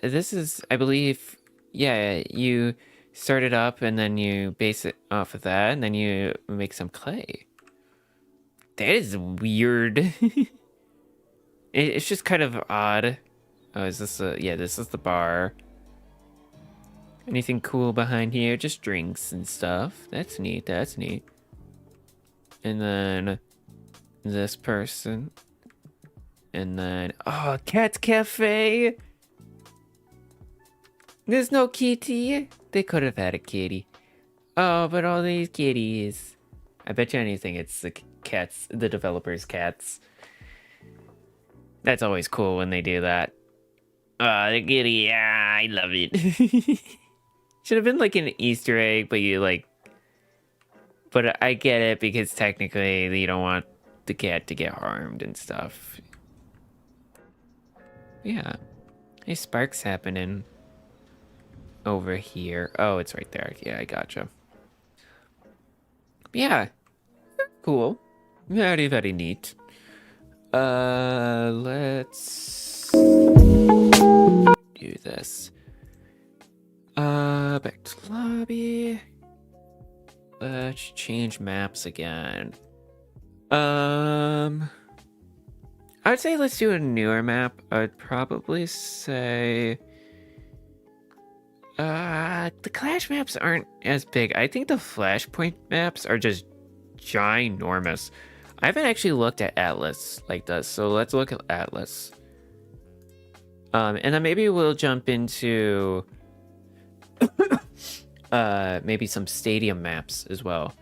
this is, I believe, yeah, you start it up and then you base it off of that and then you make some clay. That is weird. It's just kind of odd. Oh, is this yeah, this is the bar. Anything cool behind here? Just drinks and stuff. That's neat, that's neat. And then this person. And then, oh, Cat Cafe. There's no kitty. They could have had a kitty. Oh, but all these kitties. I bet you anything it's the cats, the developers' cats. That's always cool when they do that. Oh, the kitty, yeah, I love it. Should have been like an Easter egg, but you like... But I get it, because technically you don't want the cat to get harmed and stuff. Yeah. Hey, sparks happening over here. Oh, it's right there. Yeah, I gotcha. Yeah. Cool. Very, very neat. Let's do this. Back to lobby. Let's change maps again. I'd say let's do a newer map. I'd probably say the Clash maps aren't as big. I think the Flashpoint maps are just ginormous. I haven't actually looked at Atlas like this, so let's look at Atlas. And then maybe we'll jump into maybe some Stadium maps as well.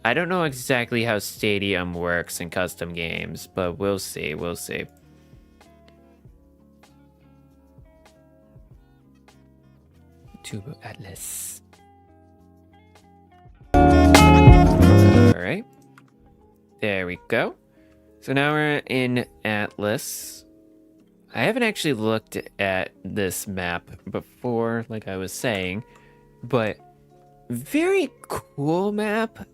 I don't know exactly how Stadium works in custom games, but we'll see, we'll see. to Atlas. All right. There we go. So now we're in Atlas. I haven't actually looked at this map before, like I was saying, but very cool map.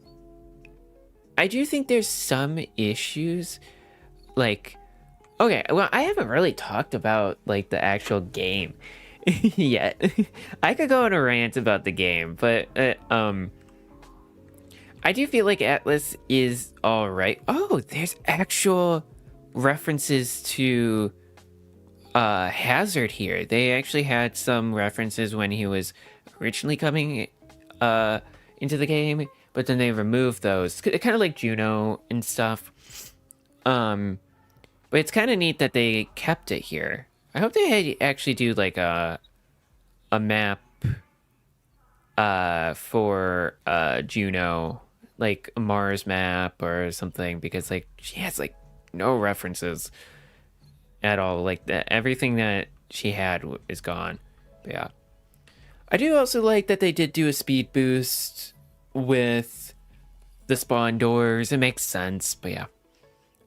I do think there's some issues, like, okay, well, I haven't really talked about, like, the actual game yet. I could go on a rant about the game, but, I do feel like Atlas is alright. Oh, there's actual references to Hazard here. They actually had some references when he was originally coming into the game, but then they removed those. Kind of like Juno and stuff. But it's kind of neat that they kept it here. I hope they actually do like a map for Juno, like a Mars map or something, because like she has like no references at all. Like everything that she had is gone. But yeah, I do also like that they did do a speed boost with the spawn doors. It makes sense. But yeah,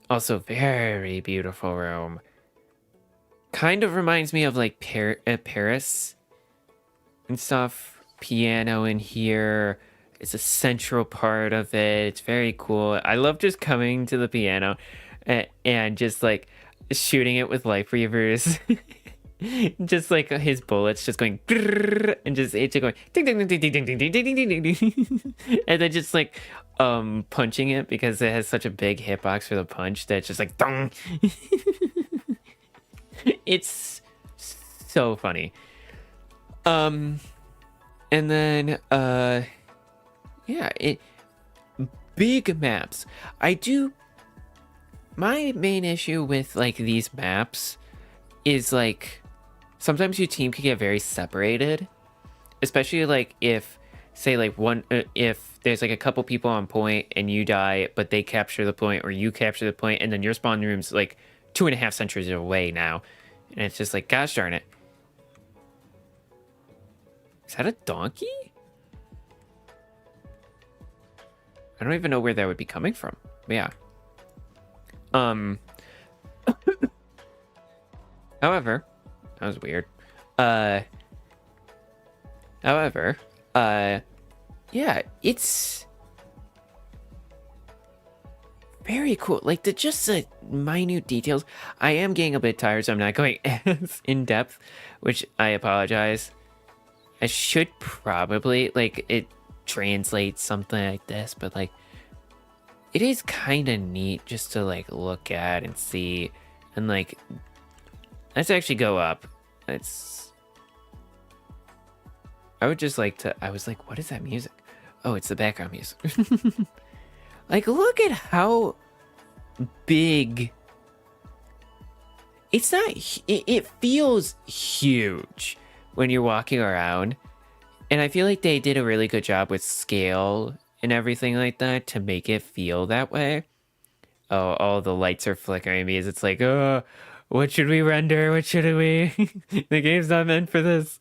also very beautiful room. Kind of reminds me of like Paris and stuff. Piano in here. It's a central part of it. It's very cool. I love just coming to the piano and just like shooting it with life reavers. Just like his bullets just going and just it's going ding ding ding ding ding ding ding ding ding ding ding, and then just like punching it because it has such a big hitbox for the punch that it's just like dong. It's so funny. And then yeah, big maps. My main issue with like these maps is like sometimes your team can get very separated, especially like if say like if there's like a couple people on point and you die but they capture the point, or you capture the point and then your spawn room's like 2.5 centuries away now, and it's just like, gosh darn it. Is that a donkey? I don't even know where that would be coming from. But yeah. However, that was weird. However, yeah, it's very cool. Like just the minute details. I am getting a bit tired, so I'm not going as in depth, which I apologize. I should probably like it translates something like this, but like it is kind of neat just to like look at and see, and like let's actually go up. I would just like to. I was like, what is that music? Oh, it's the background music. Like, look at how big. It's not. It feels huge when you're walking around, and I feel like they did a really good job with scale and everything like that to make it feel that way. Oh, all the lights are flickering because it's like, oh, what should we render? What should we? The game's not meant for this.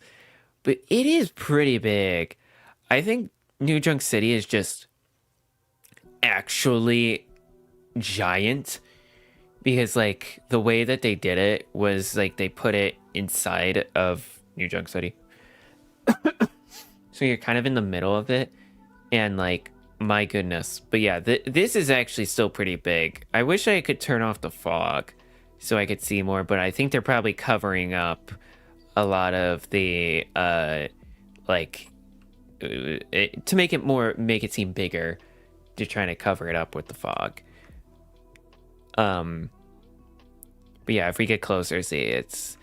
But it is pretty big. I think New Junk City is just actually giant, because like the way that they did it was like they put it inside of New Junk City. So you're kind of in the middle of it, and like, my goodness. But yeah, this is actually still pretty big. I wish I could turn off the fog so I could see more, but I think they're probably covering up a lot of the to make it seem bigger. They're trying to cover it up with the fog. But yeah, if we get closer, see, it's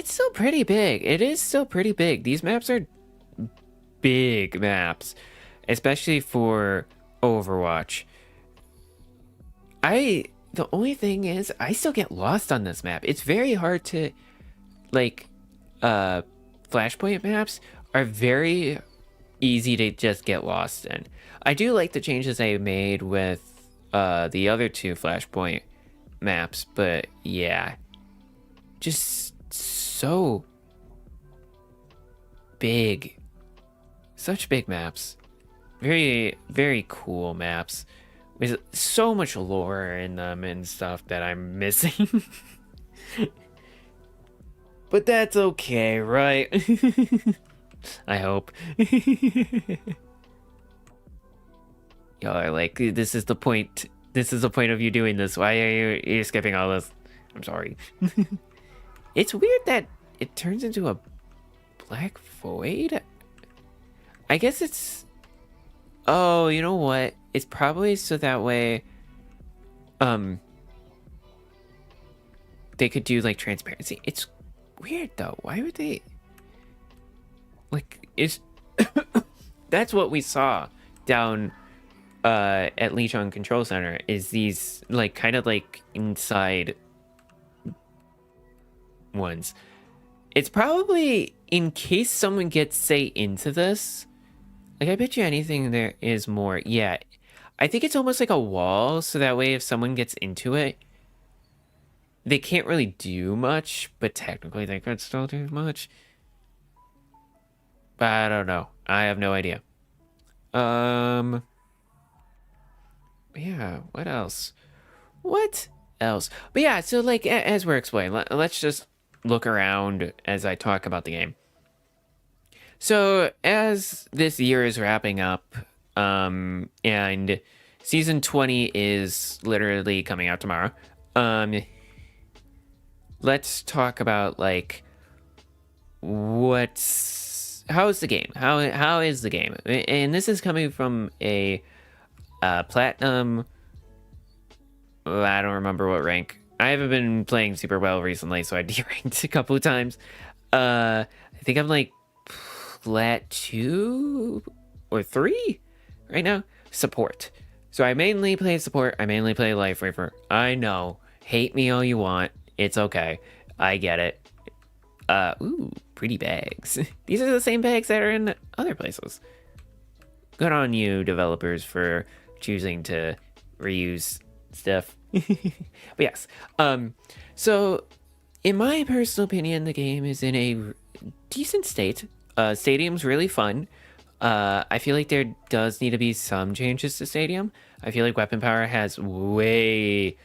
still pretty big. It is still pretty big. These maps are big maps, especially for Overwatch. The only thing is, I still get lost on this map. It's very hard to, like, Flashpoint maps are very easy to just get lost in. I do like the changes they made with the other two Flashpoint maps, but yeah, just so big, such big maps. Very, very cool maps with so much lore in them and stuff that I'm missing. But that's okay, right? I hope. Y'all are like, this is the point. This is the point of you doing this. Why are you skipping all this? I'm sorry. It's weird that it turns into a black void. I guess it's... Oh, you know what? It's probably so that way... They could do, like, transparency. It's weird, though. Why would they... Like, it's... That's what we saw down... at Lichong Control Center, is these like kind of like inside ones. It's probably in case someone gets say into this. Like I bet you anything there is more. Yeah, I think it's almost like a wall, so that way if someone gets into it, they can't really do much, but technically they could still do much. But I don't know. I have no idea. Yeah, what else? What else? But yeah, so like as we're explaining, let's just look around as I talk about the game. So as this year is wrapping up, and season 20 is literally coming out tomorrow. Let's talk about like how is the game? How is the game? And this is coming from a platinum. I don't remember what rank. I haven't been playing super well recently, so I deranked a couple of times. I think I'm like plat 2 or 3 right now. Support. So I mainly play support. I mainly play Life Reaver. I know. Hate me all you want. It's okay. I get it. Ooh, pretty bags. These are the same bags that are in other places. Good on you, developers, for choosing to reuse stuff. But yes, so in my personal opinion, the game is in a decent state. Stadium's really fun. I feel like there does need to be some changes to Stadium. I feel like Weapon Power has way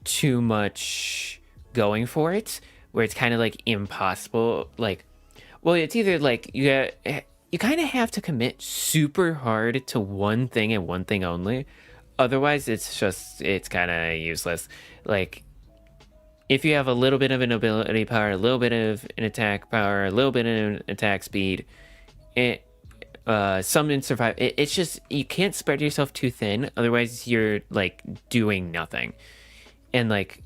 too much going for it, where it's kind of like impossible. Like, well, it's either like you kind of have to commit super hard to one thing and one thing only. Otherwise, it's kind of useless. Like, if you have a little bit of an ability power, a little bit of an attack power, a little bit of an attack speed, some in survive, it's just, you can't spread yourself too thin. Otherwise, you're, like, doing nothing. And, like,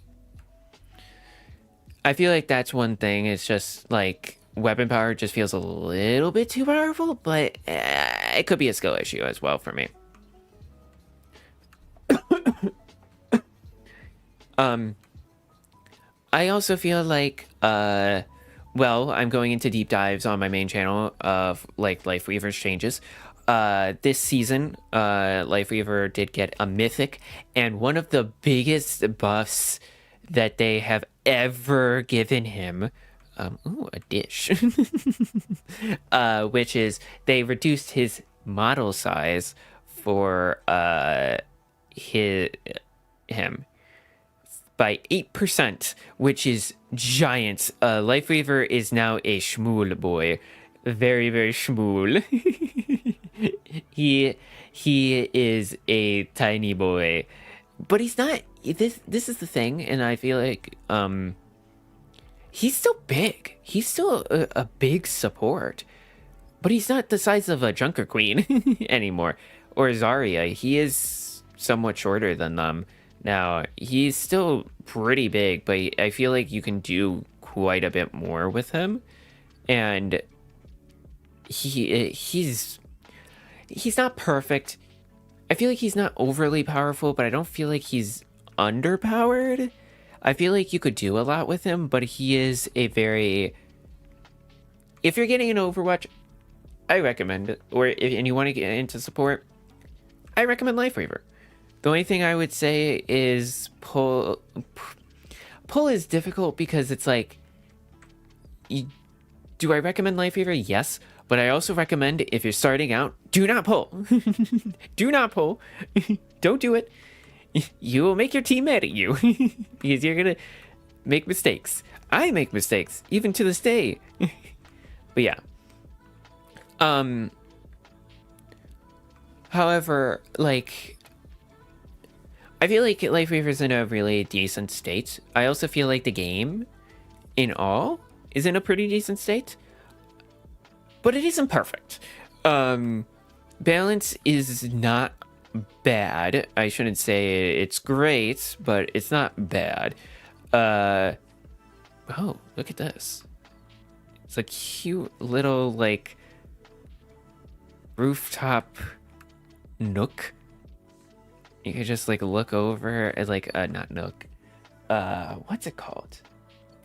I feel like that's one thing. It's just, like, weapon power just feels a little bit too powerful, but it could be a skill issue as well for me. I also feel like, well, I'm going into deep dives on my main channel of, like, Life Weaver's changes. This season, Life Weaver did get a mythic, and one of the biggest buffs that they have ever given him, ooh, a dish, which is they reduced his model size for, him by 8%, which is giant. Life Weaver is now a shmool boy. Very, very shmool. He is a tiny boy. But he's not... This is the thing, and I feel like... he's still big. He's still a big support. But he's not the size of a Junker Queen anymore. Or Zarya. He is somewhat shorter than them. Now, he's still pretty big, but I feel like you can do quite a bit more with him. And he's not perfect. I feel like he's not overly powerful, but I don't feel like he's underpowered. I feel like you could do a lot with him, but he is a very... If you're getting an Overwatch, I recommend it. And you want to get into support, I recommend Life Weaver. The only thing I would say is pull is difficult because it's like, do I recommend Life Weaver? Yes, But I also recommend if you're starting out, do not pull. Do not pull. Don't do it. You will make your team mad at you because you're gonna make mistakes. I make mistakes even to this day. But yeah. However, like, I feel like Life Weaver's in a really decent state. I also feel like the game, in all, is in a pretty decent state, but it isn't perfect. Balance is not bad. I shouldn't say it's great, but it's not bad. Oh, look at this. It's a cute little, like, rooftop nook. You can just, like, look over at, like, not nook. What's it called?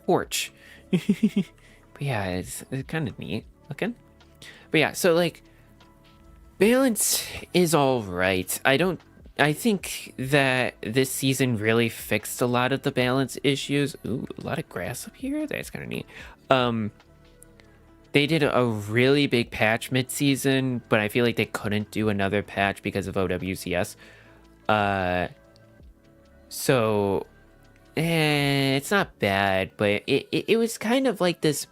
Porch. But yeah, it's kind of neat looking. But yeah, so, like, balance is all right. I think that this season really fixed a lot of the balance issues. Ooh, a lot of grass up here. That's kind of neat. They did a really big patch mid-season, but I feel like they couldn't do another patch because of OWCS. So it's not bad, but it was kind of like this.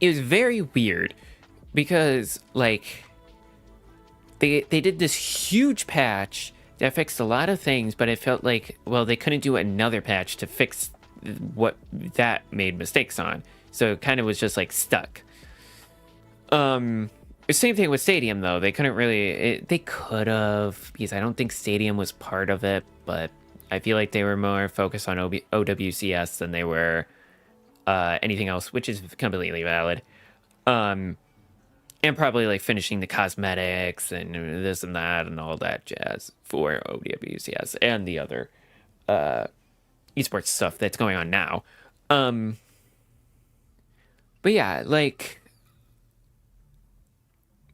It was very weird because, like, they did this huge patch that fixed a lot of things, but it felt like, well, they couldn't do another patch to fix what that made mistakes on. So it kind of was just, like, stuck. Same thing with Stadium, though. They couldn't really... they could have, because I don't think Stadium was part of it, but I feel like they were more focused on OWCS than they were anything else, which is completely valid. And probably, like, finishing the cosmetics and this and that and all that jazz for OWCS and the other esports stuff that's going on now. But yeah, like,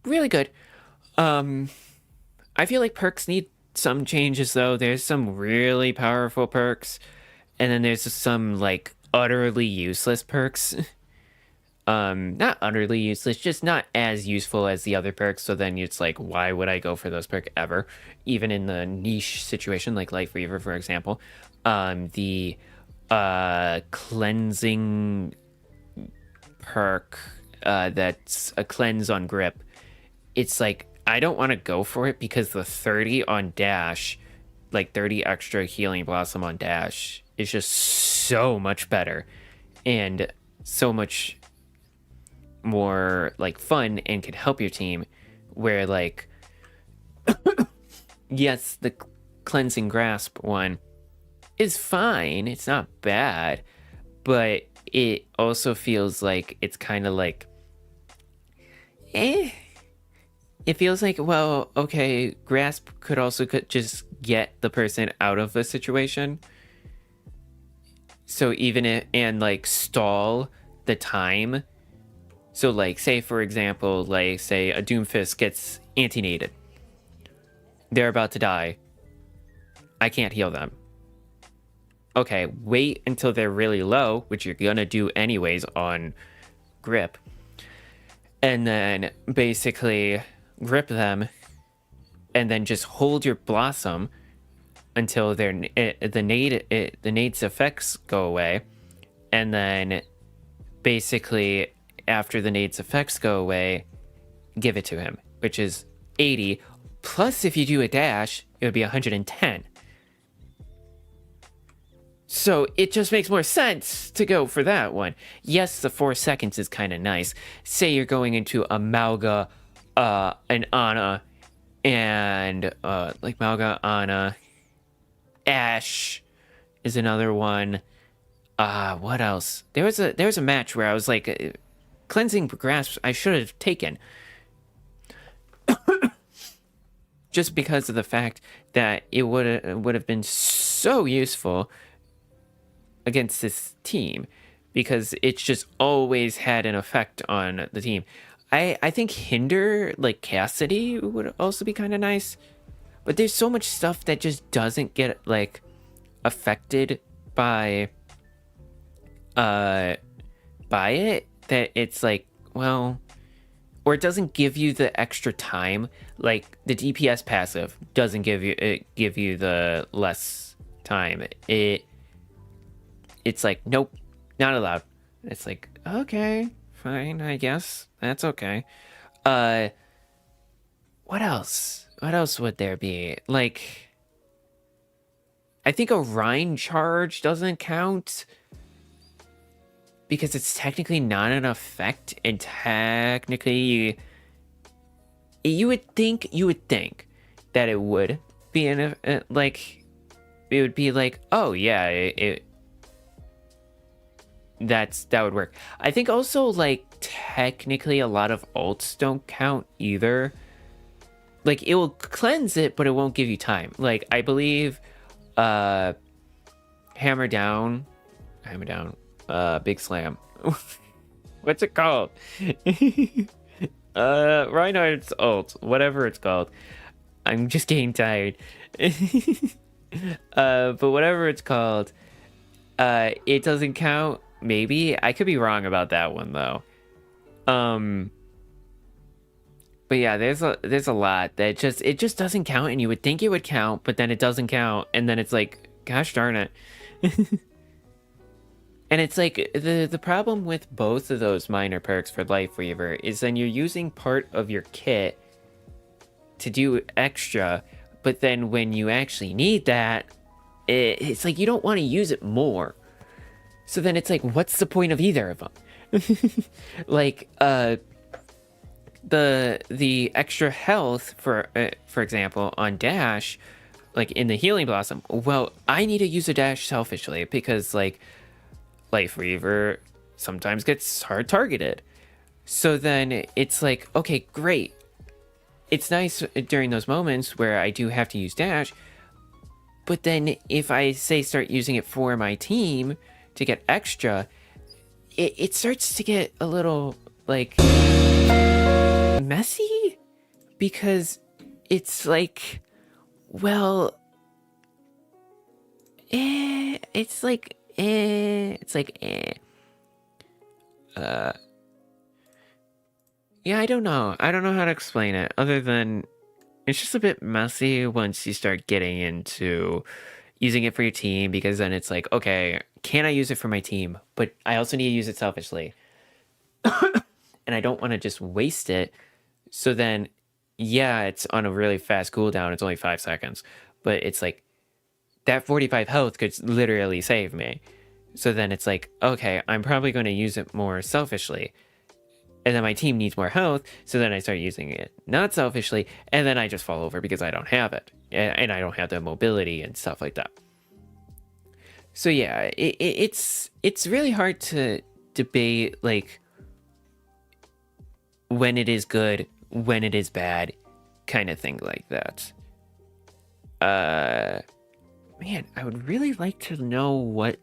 really good. I feel like perks need some changes, though. There's some really powerful perks, and then there's some, like, utterly useless perks. Not utterly useless, just not as useful as the other perks. So then it's like, why would I go for those perks ever? Even in the niche situation like Life Weaver, for example. The cleansing perk, that's a cleanse on grip. It's like, I don't want to go for it because the 30 on dash, like 30 extra healing blossom on dash, is just so much better and so much more, like, fun and can help your team, where, like, yes, the cleansing grasp one is fine, it's not bad, but it also feels like it's kind of like, it feels like, well, okay, grasp could just get the person out of the situation, so even it, and, like, stall the time. So, like, say, for example, like, say a Doomfist gets anti-nated. They're about to die. I can't heal them. Okay, wait until they're really low, which you're gonna do anyways on grip. And then basically grip them, and then just hold your blossom until the nade's effects go away. And then basically, after the nade's effects go away, give it to him, which is 80. Plus, if you do a dash, it would be 110. So it just makes more sense to go for that one. Yes, the 4 seconds is kind of nice. Say you're going into a Malga, an Ana, and like Malga, Ana, Ashe is another one. What else? There was a match where I was like, cleansing grasp I should have taken. Just because of the fact that it would have been so useful against this team, because it's just always had an effect on the team. I think hinder, like Cassidy, would also be kind of nice, but there's so much stuff that just doesn't get, like, affected by it, that it's like, well, or it doesn't give you the extra time. Like the DPS passive doesn't give you the less time. It's like, nope, not allowed. It's like, okay, fine, I guess that's okay. What else? What else would there be? Like, I think a Rhine charge doesn't count because it's technically not an effect, and technically you would think that it would be like, it would be like, oh yeah, that would work. I think also, like, technically a lot of ults don't count either. Like, it will cleanse it, but it won't give you time. Like, I believe hammer down, big slam. What's it called? Reinhardt's ult, whatever it's called. I'm just getting tired. But whatever it's called, it doesn't count. Maybe I could be wrong about that one though. But yeah, there's a lot that it just doesn't count, and you would think it would count, but then it doesn't count, and then it's like, gosh darn it. And it's like the problem with both of those minor perks for Life Weaver is then you're using part of your kit to do extra, but then when you actually need that, it's like you don't want to use it more. So then it's like, what's the point of either of them? Like, the extra health for example on dash, like in the healing blossom, well, I need to use a dash selfishly because, like, Life Weaver sometimes gets hard targeted. So then it's like, okay, great. It's nice during those moments where I do have to use dash, but then if I say start using it for my team to get extra, it starts to get a little, like, messy, because it's like, well, it's like, yeah, I don't know how to explain it, other than it's just a bit messy once you start getting into using it for your team, because then it's like, okay, can I use it for my team? But I also need to use it selfishly. And I don't want to just waste it. So then, yeah, it's on a really fast cooldown. It's only 5 seconds. But it's like, that 45 health could literally save me. So then it's like, okay, I'm probably going to use it more selfishly. And then my team needs more health, so then I start using it not selfishly, and then I just fall over because I don't have it. And I don't have the mobility and stuff like that. So yeah, it's really hard to debate, like, when it is good, when it is bad, kind of thing like that. Man, I would really like to know what...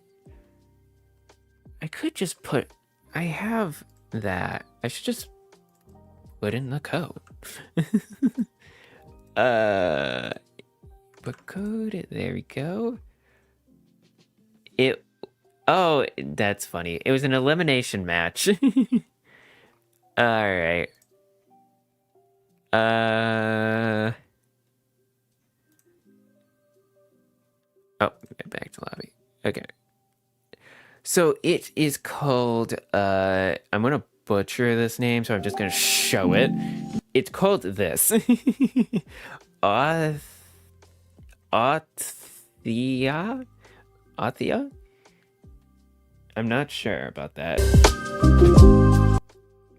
I could just put... I have that. I should just put in the code. What code? There we go. Oh, that's funny. It was an elimination match. All right. Oh, back to lobby. Okay. So it is called, I'm gonna butcher this name, so I'm just gonna show it. It's called this. Athia? Athia? I'm not sure about that.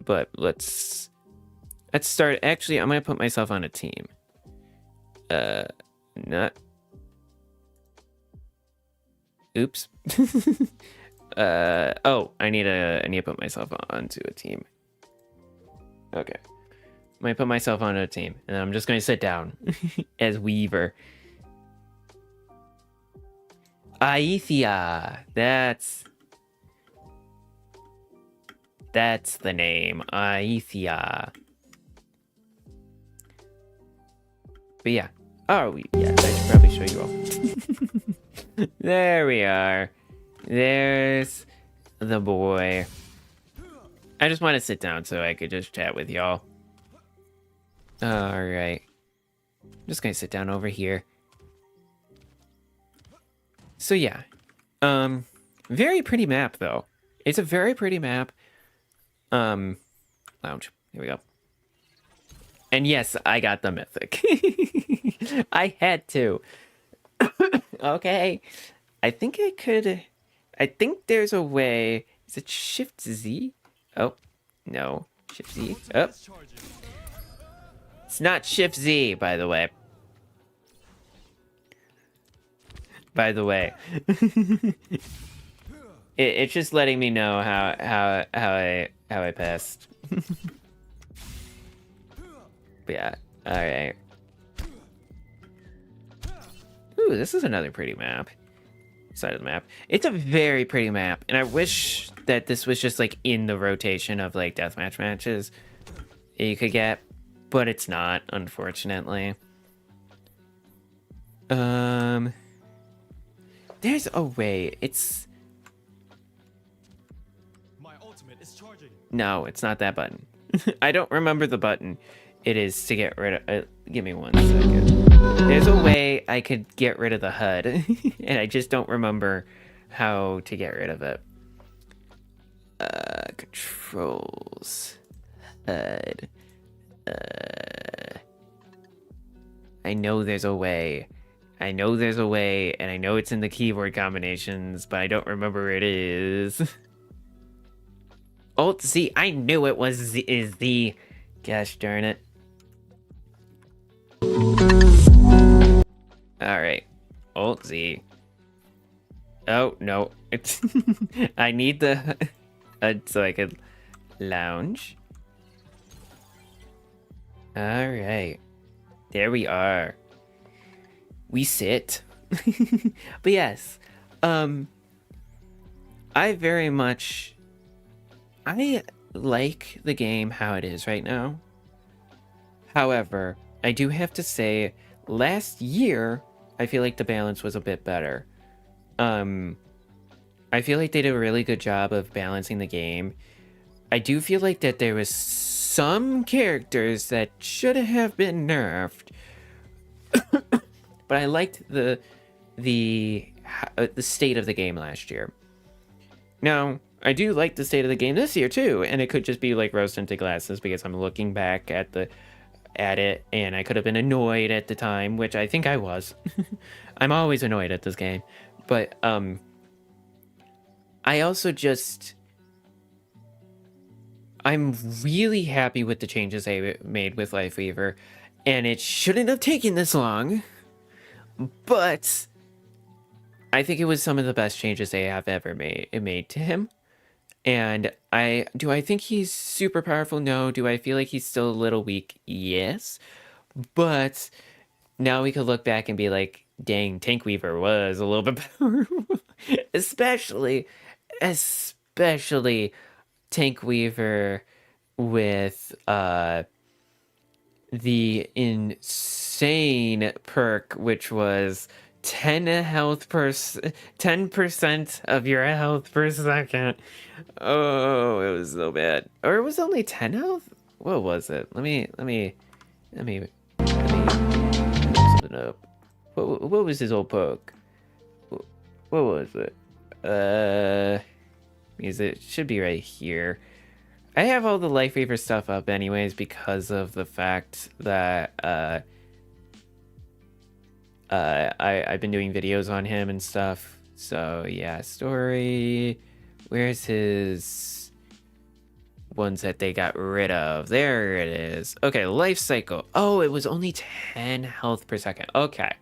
But let's start. Actually, I'm gonna put myself on a team. Not. Oops. Oh, I need to put myself onto a team. Okay. I'm gonna put myself onto a team, and I'm just gonna sit down as Weaver. Aethia. That's the name. Aethia. But yeah. Oh, yeah, I should probably show you all. There we are. There's the boy. I just want to sit down so I could just chat with y'all. Alright. I'm just gonna sit down over here. So yeah. Very pretty map though. It's a very pretty map. Lounge. Here we go. And yes, I got the mythic. I had to. Okay. I think I could. I think there's a way. Is it Shift Z? Oh, no. Shift Z. Oh. It's not Shift Z, by the way. By the way. It's just letting me know how I passed. But yeah. Alright. Ooh, this is another pretty map. Side of the map. It's a very pretty map, and I wish that this was just like in the rotation of like deathmatch matches that you could get, but it's not, unfortunately. There's a way. It's My ultimate is charging. no, it's not that button. I don't remember the button. It is to get rid of. Give me 1 second. There's a way I could get rid of the HUD, and I just don't remember how to get rid of it. Controls. HUD. I know there's a way. I know there's a way, and I know it's in the keyboard combinations, but I don't remember where it is. Alt Z. I knew it was Z. Gosh darn it. Alright. Alt Z. Oh, no. It's I need the so I could lounge. Alright. There we are. We sit. But yes. I very much I like the game how it is right now. However, I do have to say last year I feel like the balance was a bit better. I feel like they did a really good job of balancing the game. I do feel like that there was some characters that should have been nerfed. But I liked the state of the game last year. Now, I do like the state of the game this year too, and it could just be like rose-tinted glasses because I'm looking back at it, and I could have been annoyed at the time, which I think I was. I'm always annoyed at this game, but I also just I'm really happy with the changes they made with Lifeweaver, and it shouldn't have taken this long, but I think it was some of the best changes they have ever made to him. And I think he's super powerful? No. Do I feel like he's still a little weak? Yes. But now we could look back and be like, dang, Tankweaver was a little bit powerful. especially Tankweaver with the insane perk, which was 10% of your health per second. Oh, it was so bad. Or it was only 10 health? What was it? Let me look something up. What was his old poke? What was it? Because it should be right here. I have all the Lifeweaver stuff up anyways because of the fact that I've been doing videos on him and stuff. So yeah, story. Where's his ones that they got rid of? There it is. Okay, life cycle. Oh, it was only 10 health per second. Okay.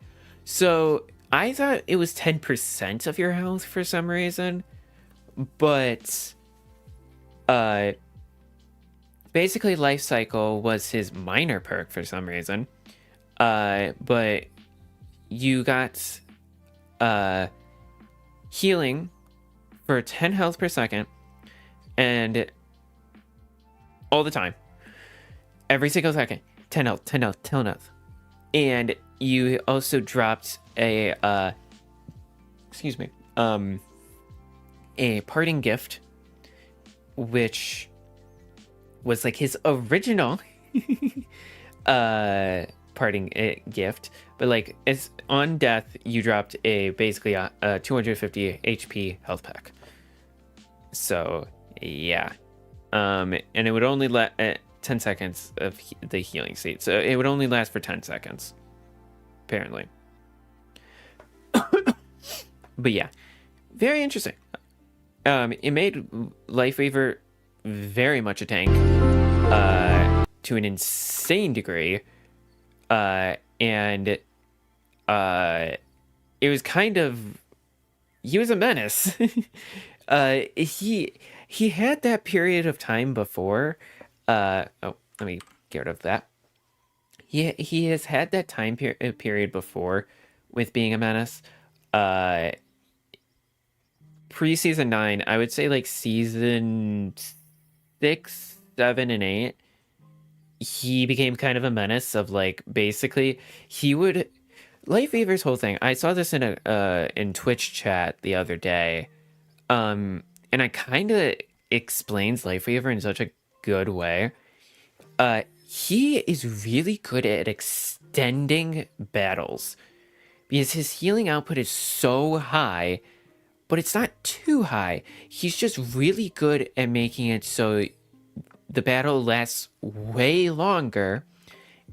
So I thought it was 10% of your health for some reason. But basically life cycle was his minor perk for some reason. But you got healing for 10 health per second, and all the time, every single second, 10 health, 10 health, 10 health. And you also dropped a parting gift, which was like his original parting gift, but like it's on death, you dropped basically a 250 HP health pack. So yeah, and it would only let 10 seconds of the healing state, so it would only last for 10 seconds, apparently. But yeah, very interesting. It made Lifeweaver very much a tank, to an insane degree, and it was kind of, he was a menace. He had that period of time before. Oh, let me get rid of that. He has had that time period before with being a menace. Pre-season 9, I would say like season 6, 7, and 8, he became kind of a menace of like basically he would Lifeweaver's whole thing. I saw this in a in Twitch chat the other day. And I kind of explains Lifeweaver in such a good way. He is really good at extending battles because his healing output is so high, but it's not too high. He's just really good at making it so the battle lasts way longer,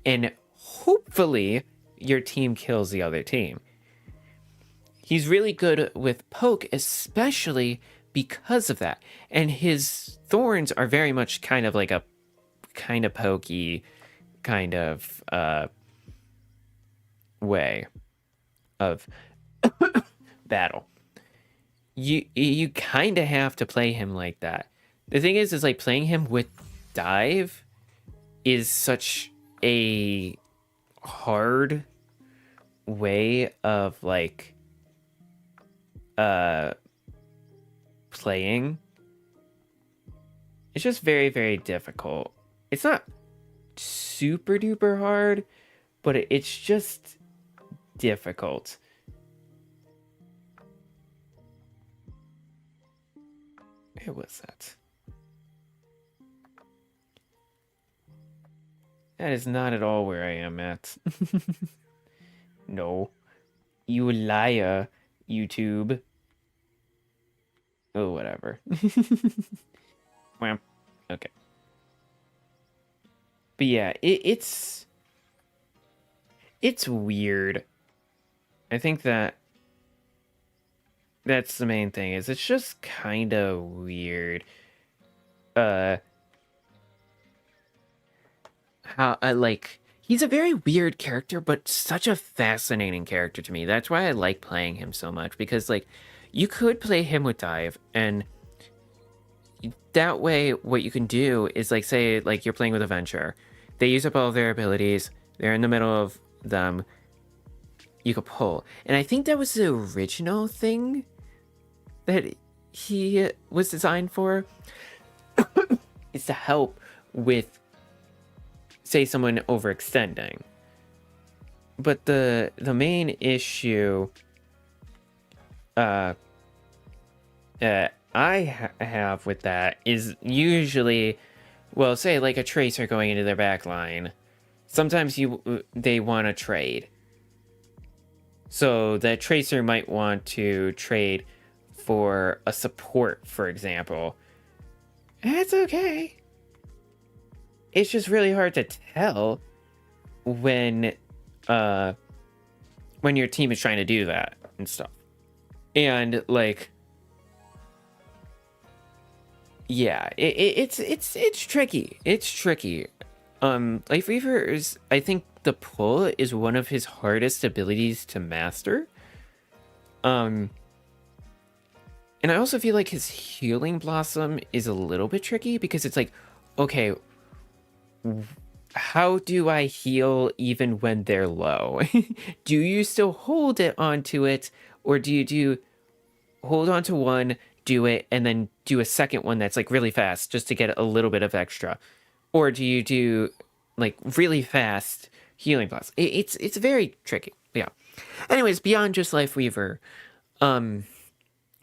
and hopefully your team kills the other team. He's really good with poke, especially because of that. And his thorns are very much kind of like a kind of pokey kind of way of battle. You kind of have to play him like that. The thing is like playing him with dive is such a hard way of like playing. It's just very, very difficult. It's not super duper hard, but it's just difficult. Where was that? That is not at all where I am at. No. You liar, YouTube. Oh, whatever. Well, okay. But yeah, it's weird. I think that's the main thing, is it's just kind of weird. How like he's a very weird character, but such a fascinating character to me. That's why I like playing him so much, because like you could play him with dive, and that way what you can do is like say like you're playing with a venture. They use up all their abilities, they're in the middle of them, you could pull. And I think that was the original thing that he was designed for, is to help with, say, someone overextending. But the main issue I have with that is usually, well, say like a tracer going into their back line. Sometimes they want to trade. So the tracer might want to trade for a support, for example. That's okay. It's just really hard to tell when your team is trying to do that and stuff. And like, yeah, it's tricky. It's tricky. Lifeweaver is, I think the pull is one of his hardest abilities to master. And I also feel like his Healing Blossom is a little bit tricky, because it's like, okay, how do I heal even when they're low? Do you still hold it onto it, or do you hold on to one, do it, and then do a second one that's like really fast just to get a little bit of extra? Or do you do like really fast Healing Blossom? It's very tricky. Yeah. Anyways, beyond just Lifeweaver,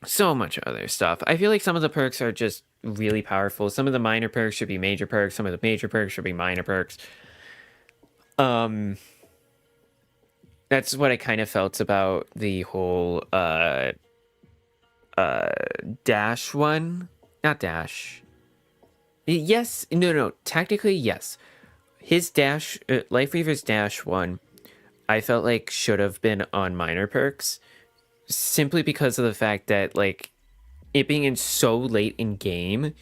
so much other stuff. I feel like some of the perks are just really powerful. Some of the minor perks should be major perks. Some of the major perks should be minor perks. Um, that's what I kind of felt about the whole dash one. Not dash. Yes, no. Technically, yes. His dash, Life Weaver's dash one, I felt like should have been on minor perks, simply because of the fact that like it being in so late in game,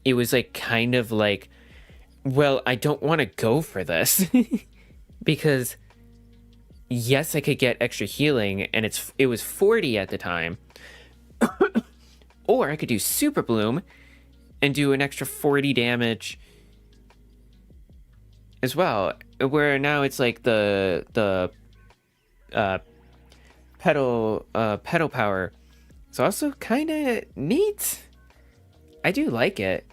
it was like kind of like, well, I don't want to go for this because yes, I could get extra healing, and it was 40 at the time, or I could do Super Bloom and do an extra 40 damage as well. Where now it's like the pedal power. It's also kind of neat. I do like it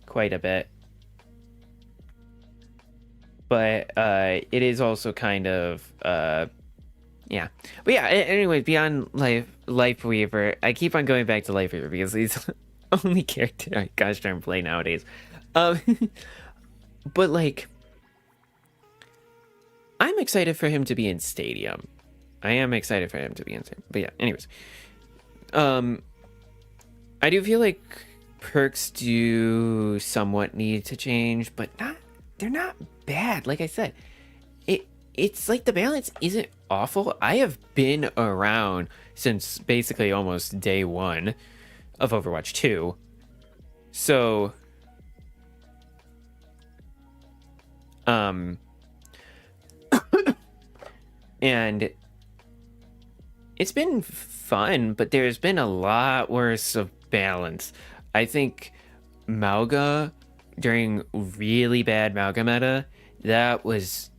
quite a bit, but it is also kind of yeah. But yeah, anyway, beyond Life Weaver, I keep on going back to Life Weaver because he's the only character I gosh darn play nowadays. Um, but like, I'm excited for him to be in Stadium. I am excited for him to be in Stadium. But yeah, anyways, I do feel like perks do somewhat need to change, but they're not bad. Like I said, it's like the balance isn't awful. I have been around since basically almost day one of Overwatch 2. So and it's been fun, but there's been a lot worse of balance. I think Mauga during really bad Mauga meta, that was,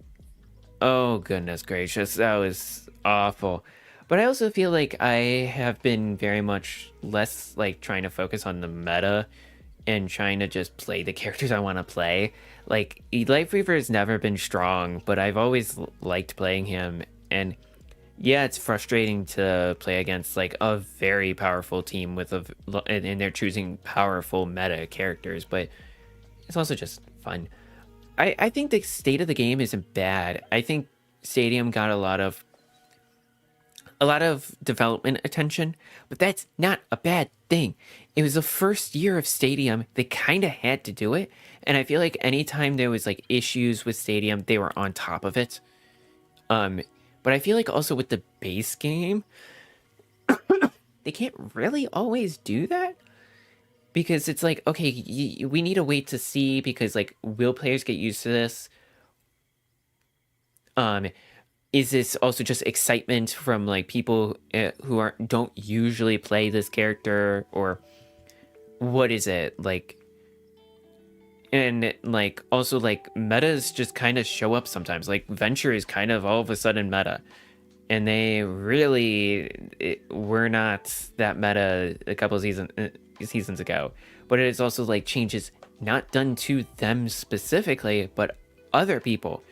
oh goodness gracious, that was awful. But I also feel like I have been very much less like trying to focus on the meta and trying to just play the characters I want to play. Like Life Weaver has never been strong, but I've always liked playing him. And yeah, it's frustrating to play against like a very powerful team with and they're choosing powerful meta characters, but it's also just fun. I think the state of the game isn't bad. I think Stadium got a lot of development attention, but that's not a bad thing. It was the first year of Stadium. They kind of had to do it, and I feel like anytime there was like issues with Stadium, they were on top of it. But I feel like also with the base game, they can't really always do that because it's like, okay, we need to wait to see because like, will players get used to this? Is this also just excitement from like people who don't usually play this character, or what is it like? And like also like metas just kind of show up sometimes. Like Venture is kind of all of a sudden meta, and they really were not that meta a couple of seasons ago. But it is also like changes not done to them specifically, but other people,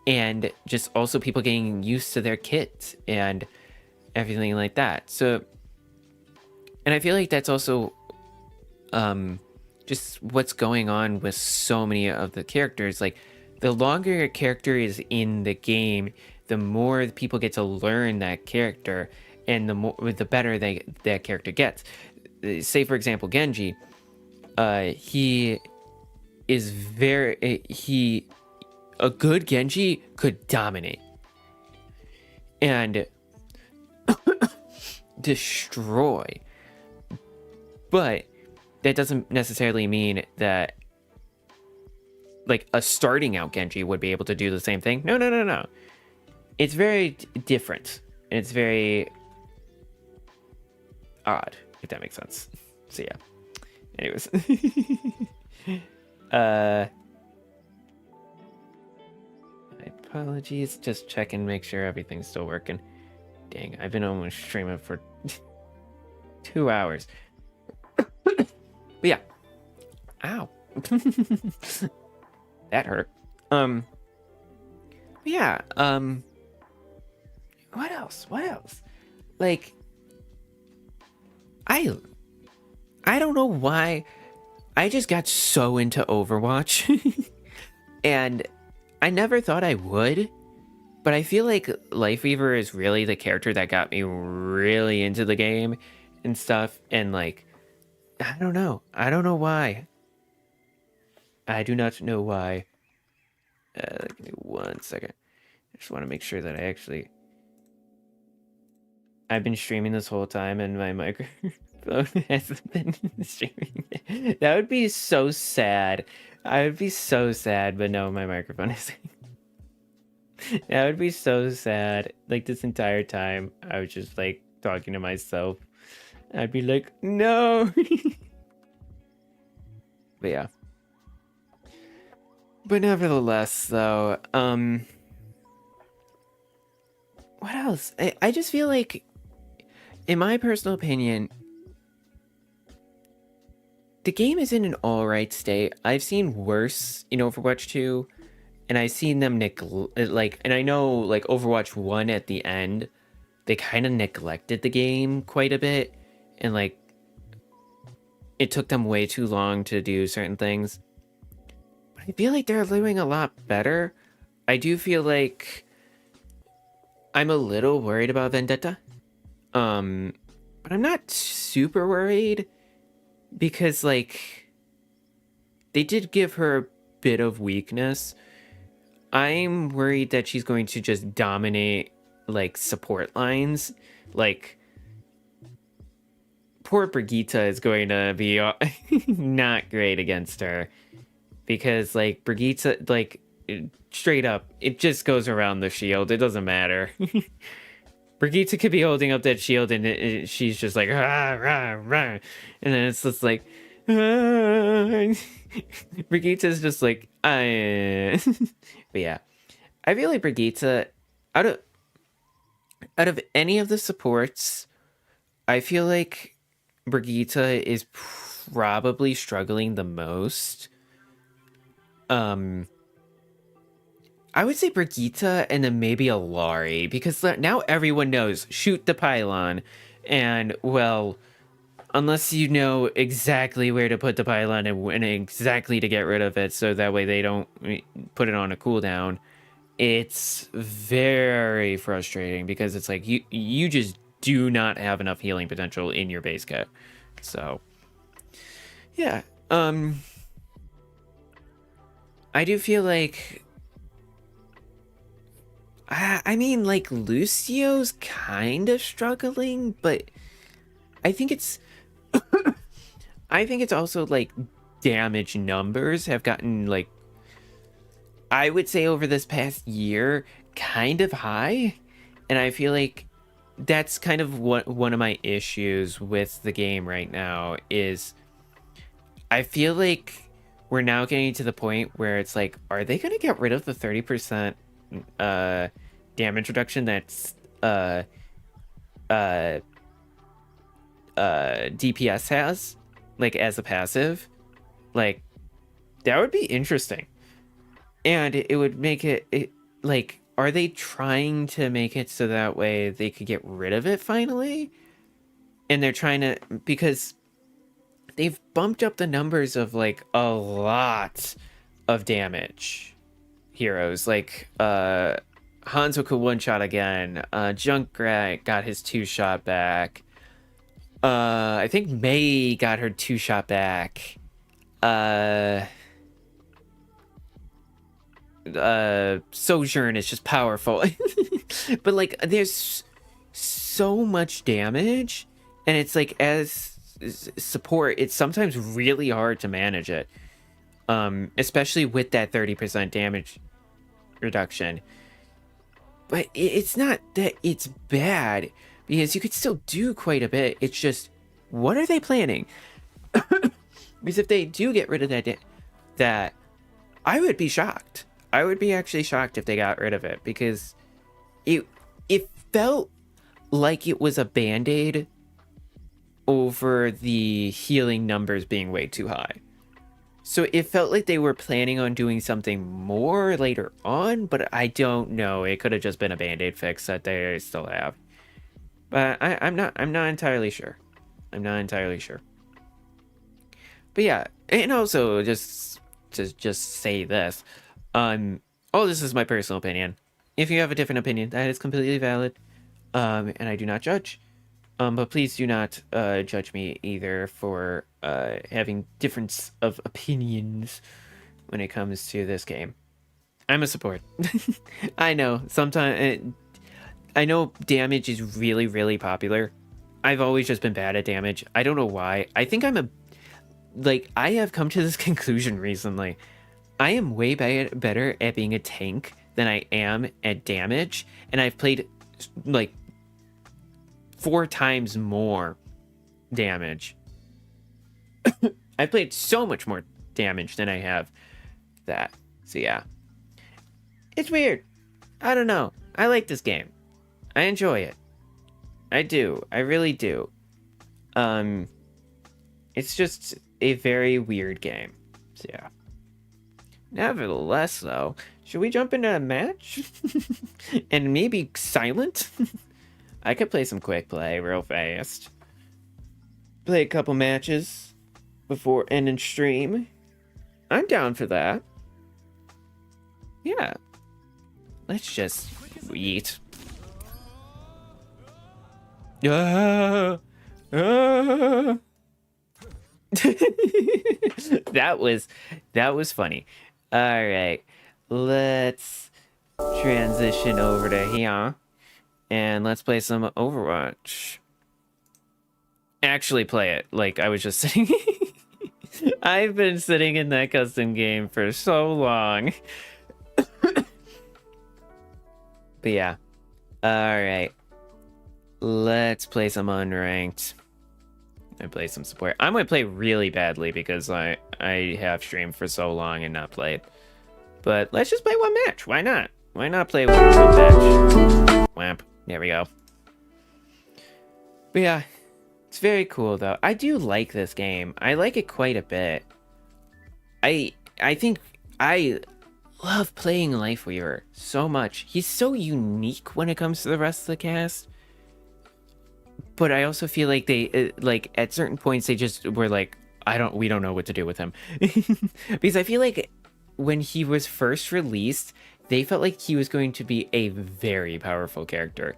and just also people getting used to their kit and everything like that. So, and I feel like that's also just what's going on with so many of the characters. Like the longer a character is in the game, the more people get to learn that character, and the better that character gets. Say for example, Genji, he is a good Genji could dominate and destroy, but that doesn't necessarily mean that like a starting out Genji would be able to do the same thing. No. It's very different, and it's very odd, if that makes sense. So yeah. Anyways. Apologies, just check and make sure everything's still working. Dang, I've been almost streaming for 2 hours. But yeah. Ow. That hurt. But yeah, what else? Like, I don't know why I just got so into Overwatch. And I never thought I would, but I feel like Lifeweaver is really the character that got me really into the game and stuff. And like, I don't know. I don't know why. I do not know why. Give me 1 second. I just want to make sure that I've been streaming this whole time and my microphone hasn't been streaming. That would be so sad. I would be so sad, but no, my microphone isn't. That would be so sad. Like this entire time, I was just like talking to myself. I'd be like, no. But yeah. But nevertheless, though, what else? I just feel like, in my personal opinion, the game is in an alright state. I've seen worse in Overwatch 2, and I've seen them and I know like Overwatch 1 at the end, they kind of neglected the game quite a bit, and like it took them way too long to do certain things. But I feel like they're doing a lot better. I do feel like I'm a little worried about Vendetta. But I'm not super worried because like they did give her a bit of weakness. I'm worried that she's going to just dominate like support lines. Like poor Brigitte is going to be not great against her because like Brigitte, like straight up, it just goes around the shield. It doesn't matter. Brigitte could be holding up that shield and she's just like rah, rah, rah. And then it's just like Brigitte's just like but yeah, I feel like Brigitte out of any of the supports, I feel like Brigitte is probably struggling the most. I would say Brigitte and then maybe a Lari, because now everyone knows shoot the pylon, and well, unless you know exactly where to put the pylon and exactly to get rid of it, so that way they don't put it on a cooldown. It's very frustrating because it's like you just do not have enough healing potential in your base kit. So yeah, I do feel like I mean, like, Lucio's kind of struggling, but I think it's I think it's also like damage numbers have gotten like, I would say over this past year, kind of high, and I feel like that's kind of what one of my issues with the game right now is I feel like we're now getting to the point where it's like, are they gonna get rid of the 30% damage reduction that's DPS has, like, as a passive? Like, that would be interesting, and it would make it like, are they trying to make it so that way they could get rid of it finally? And they're trying to, because they've bumped up the numbers of like a lot of damage heroes, like Hanzo could one shot again, Junkrat got his 2-shot back, I think Mei got her 2-shot back, Sojourn is just powerful. But like there's so much damage, and it's like, as support, it's sometimes really hard to manage it, especially with that 30% damage reduction. But it's not that it's bad, because you could still do quite a bit. It's just, what are they planning? Because if they do get rid of that I would be shocked. I would be actually shocked if they got rid of it, because it felt like it was a band-aid over the healing numbers being way too high. So it felt like they were planning on doing something more later on, but I don't know. It could have just been a band-aid fix that they still have. But I'm not entirely sure. I'm not entirely sure. But yeah, and also just say this. Oh, this is my personal opinion. If you have a different opinion, that is completely valid. And I do not judge. But please do not judge me either for having difference of opinions when it comes to this game. I'm a support. I know sometimes I know damage is really, really popular. I've always just been bad at damage. I don't know why. I think I have come to this conclusion recently. I am way better at being a tank than I am at damage, and I've played like 4 times more damage. I've played so much more damage than I have that. So yeah. It's weird. I don't know. I like this game. I enjoy it. I do. I really do. It's just a very weird game. So yeah. Nevertheless, though, should we jump into a match? And maybe silent? I could play some quick play real fast. Play a couple matches before ending stream. I'm down for that. Yeah. Let's just eat. That was funny. All right, let's transition over to here and let's play some Overwatch. Actually play it like I was just sitting. I've been sitting in that custom game for so long. But yeah. All right. Let's play some unranked. I play some support. I'm gonna play really badly because I have streamed for so long and not played. But let's just play one match. Why not? Why not play one match? Wham. There we go. But yeah, it's very cool though. I do like this game. I like it quite a bit. I think I love playing Lifeweaver so much. He's so unique when it comes to the rest of the cast. But I also feel like they like at certain points they just were like, we don't know what to do with him. Because I feel like when he was first released, they felt like he was going to be a very powerful character.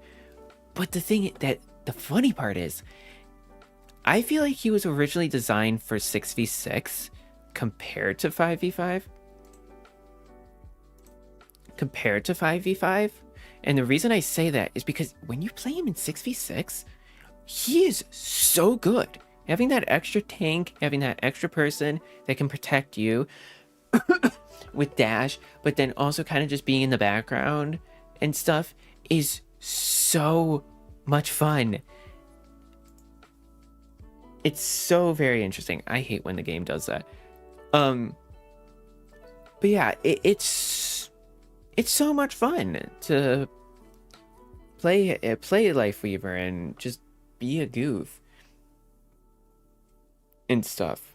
But the funny part is, I feel like he was originally designed for 6v6 compared to 5v5. Compared to 5v5. And the reason I say that is because when you play him in 6v6, he is so good. Having that extra tank, having that extra person that can protect you with dash, but then also kind of just being in the background and stuff is so much fun. It's so very interesting. I hate when the game does that. But yeah, it's so much fun to play Lifeweaver and just be a goof and stuff.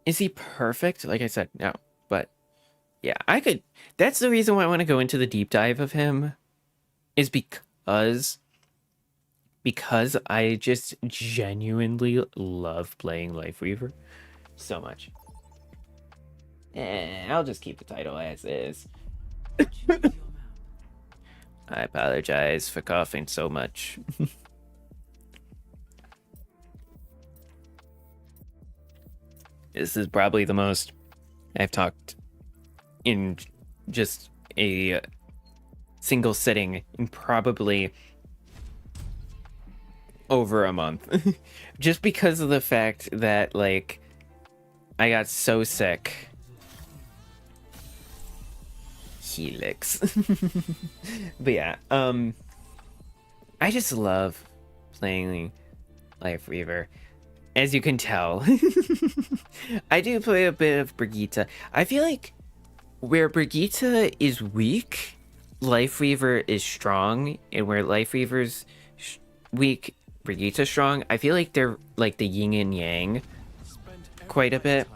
Is he perfect? Like I said, no. But yeah, that's the reason why I want to go into the deep dive of him, is because I just genuinely love playing Lifeweaver so much. I'll just keep the title as is. I apologize for coughing so much. This is probably the most I've talked in just a single sitting in probably over a month. Just because of the fact that, like, I got so sick. Helix. But yeah, I just love playing Lifeweaver. As you can tell. I do play a bit of Brigitte. I feel like where Brigitte is weak, Lifeweaver is strong, and where Lifeweaver's weak, Brigitte's strong. I feel like they're like the yin and yang quite a bit.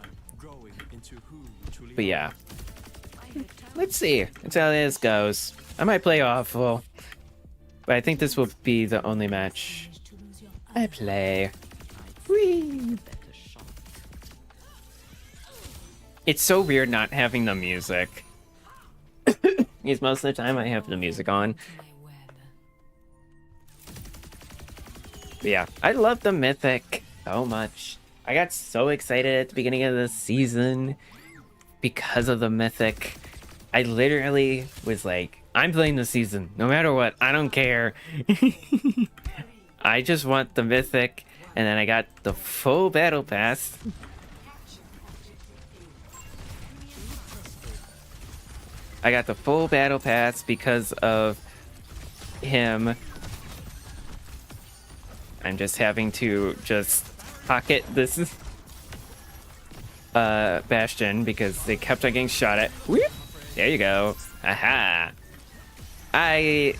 But yeah. Let's see. That's how this goes. I might play awful, but I think this will be the only match I play. Whee! It's so weird not having the music. Because most of the time I have the music on. My web. But yeah, I love the Mythic so much. I got so excited at the beginning of the season because of the Mythic. I literally was like, I'm playing the season, no matter what. I don't care. I just want the Mythic. And then I got the full Battle Pass. I got the full Battle Pass because of him. I'm just having to just pocket this Bastion because they kept on getting shot at. Whoop! There you go. Aha. And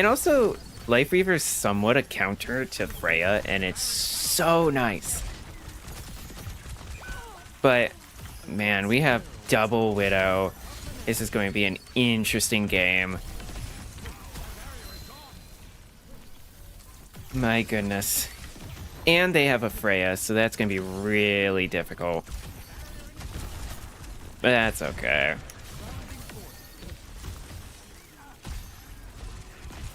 also Life Weaver is somewhat a counter to Freya, and it's so nice. But man, we have double Widow. This is going to be an interesting game. My goodness. And they have a Freya, so that's going to be really difficult. But that's okay.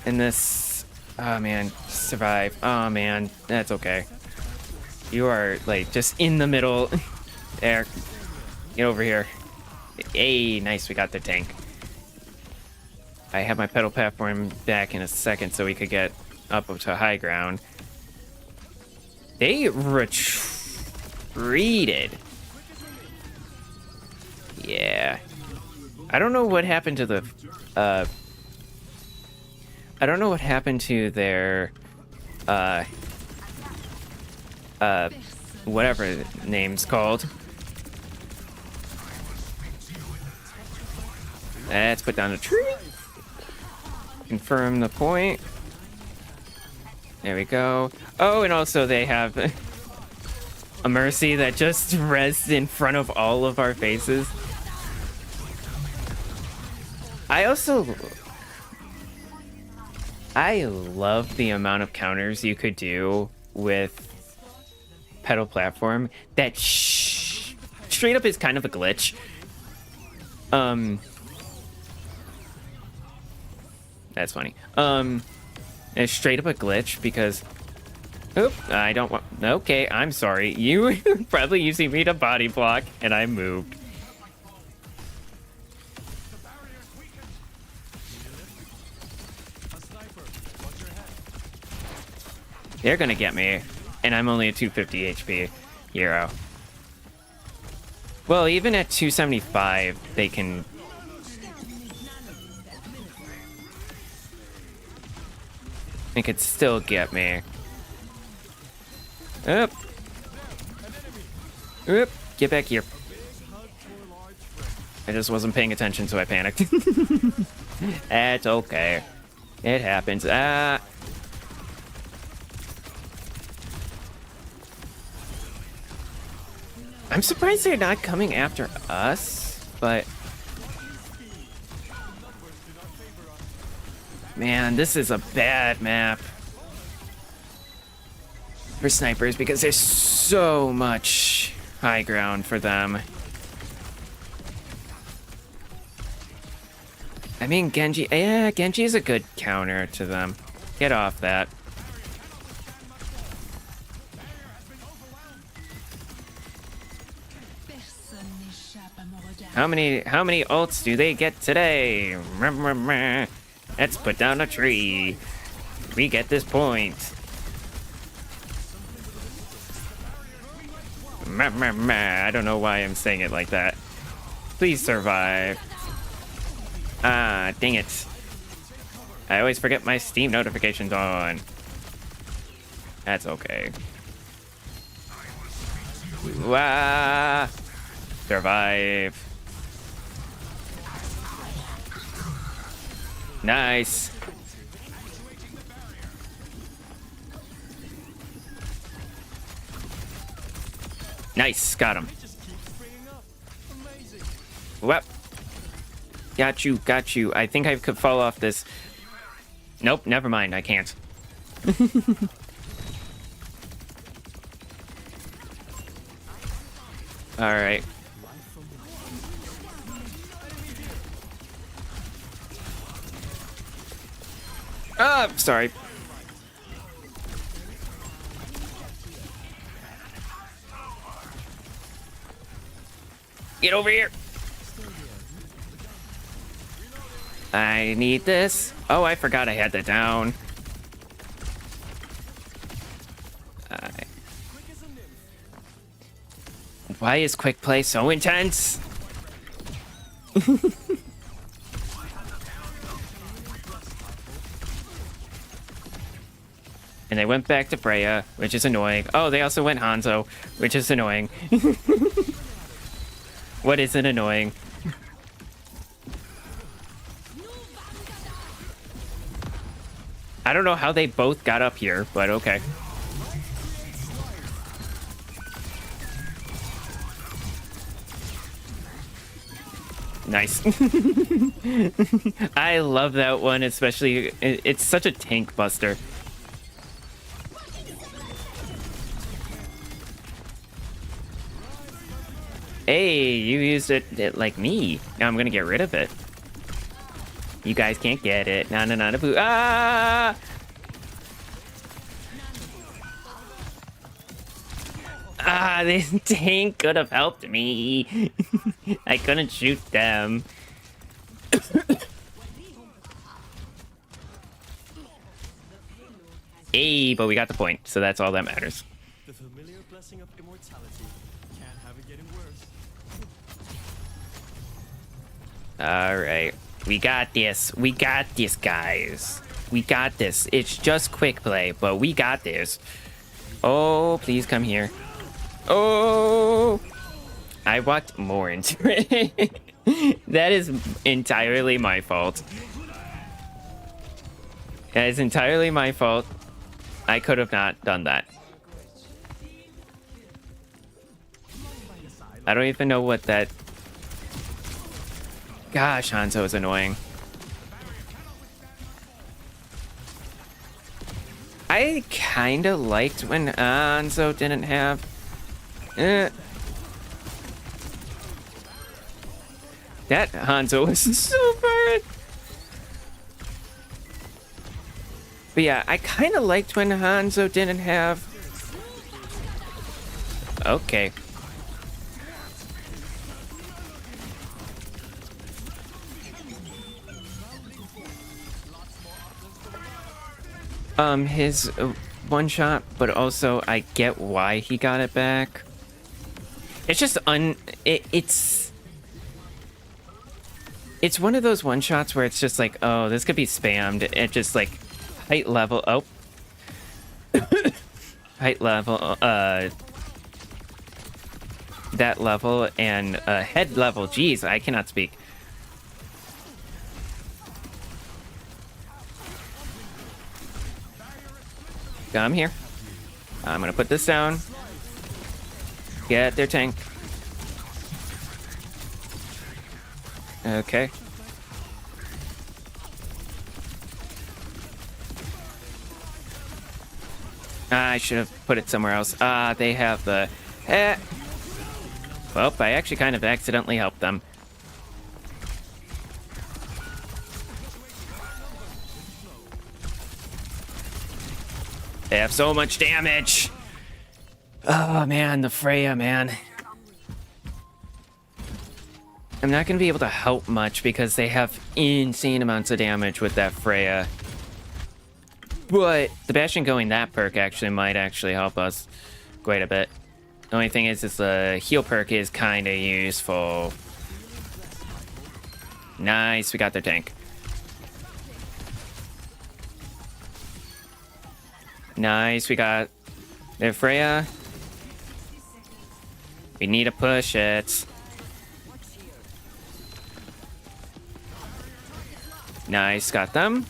And this... Oh, man. Survive. Oh, man. That's okay. You are, like, just in the middle. There. Get over here. Hey, nice. We got the tank. I have my pedal platform back in a second so we could get up to high ground. They retreated. Yeah. I don't know what happened to the... I don't know what happened to their... whatever the name's called. Let's put down a tree. Confirm the point. There we go. Oh, and also they have a Mercy that just rests in front of all of our faces. I love the amount of counters you could do with pedal platform that straight up is kind of a glitch. That's funny. It's straight up a glitch because... Oop, I don't want... Okay, I'm sorry. You were probably using me to body block, and I moved. They're gonna get me, and I'm only at 250 HP. Hero. Well, even at 275, they can... They could still get me. Up. Oop. Get back here. I just wasn't paying attention, so I panicked. That's okay. It happens. I'm surprised they're not coming after us, but... Man, this is a bad map for snipers because there's so much high ground for them. I mean, Genji... Yeah, Genji is a good counter to them. Get off that. How many ults do they get today? Let's put down a tree. We get this point. I don't know why I'm saying it like that. Please survive. Ah, dang it. I always forget my Steam notifications on. That's okay. Wah! Survive. Nice. Nice, got him. Well, got you, got you. I think I could fall off this. Nope, never mind, I can't. All right. Sorry. Get over here. I need this. Oh, I forgot I had that down. Why is quick play so intense? And they went back to Freya, which is annoying. Oh, they also went Hanzo, which is annoying. What isn't annoying? I don't know how they both got up here, but okay. Nice. I love that one, especially. It's such a tank buster. Hey, you used it like me. Now I'm gonna get rid of it. You guys can't get it. No, no, no, no, boo. Ah! Ah, this tank could have helped me. I couldn't shoot them. Hey, but we got the point, so that's all that matters. The familiar blessing of immortality. Can't have it getting worse. All right. We got this. We got this, guys. We got this. It's just quick play, but we got this. Oh, please come here. Oh, I walked more into it. That is entirely my fault. That is entirely my fault. I could have not done that. I don't even know what that... Gosh, Hanzo is annoying. I kind of liked when Hanzo didn't have... That Hanzo was so bad. But yeah, I kind of liked when Hanzo didn't have... Okay. His one shot, but also I get why he got it back. It's just it's one of those one shots where it's just like, oh, this could be spammed. It just like height level. Oh, height level. That level and head level. Jeez, I cannot speak. Come here. I'm gonna put this down. Get their tank. Okay. I should have put it somewhere else. They have the... Well, I actually kind of accidentally helped them. They have so much damage. Oh, man, the Freya, man. I'm not going to be able to help much because they have insane amounts of damage with that Freya. But the Bastion going that perk actually might actually help us quite a bit. The only thing is the heal perk is kind of useful. Nice, we got their tank. Nice, we got their Freya. We need to push it. Nice, got them.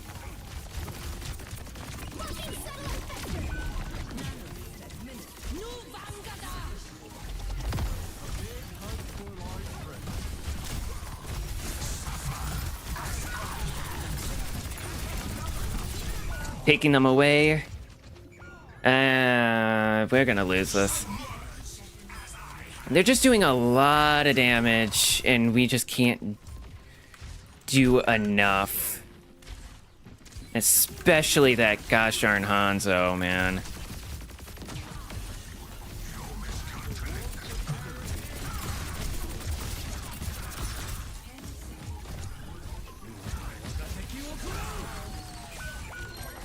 Taking them away. We're gonna lose this. They're just doing a lot of damage, and we just can't do enough. Especially that gosh darn Hanzo, man.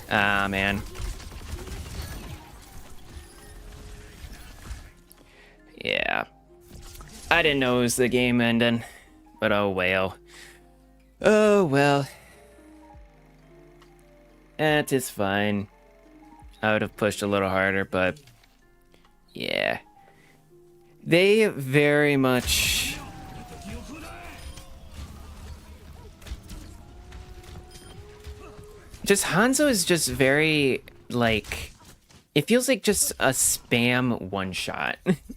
Ah, man. Yeah. I didn't know it was the game ending, but oh well. Oh well. That is fine. I would have pushed a little harder, but yeah. They very much... Just Hanzo is just very, like... It feels like just a spam one-shot,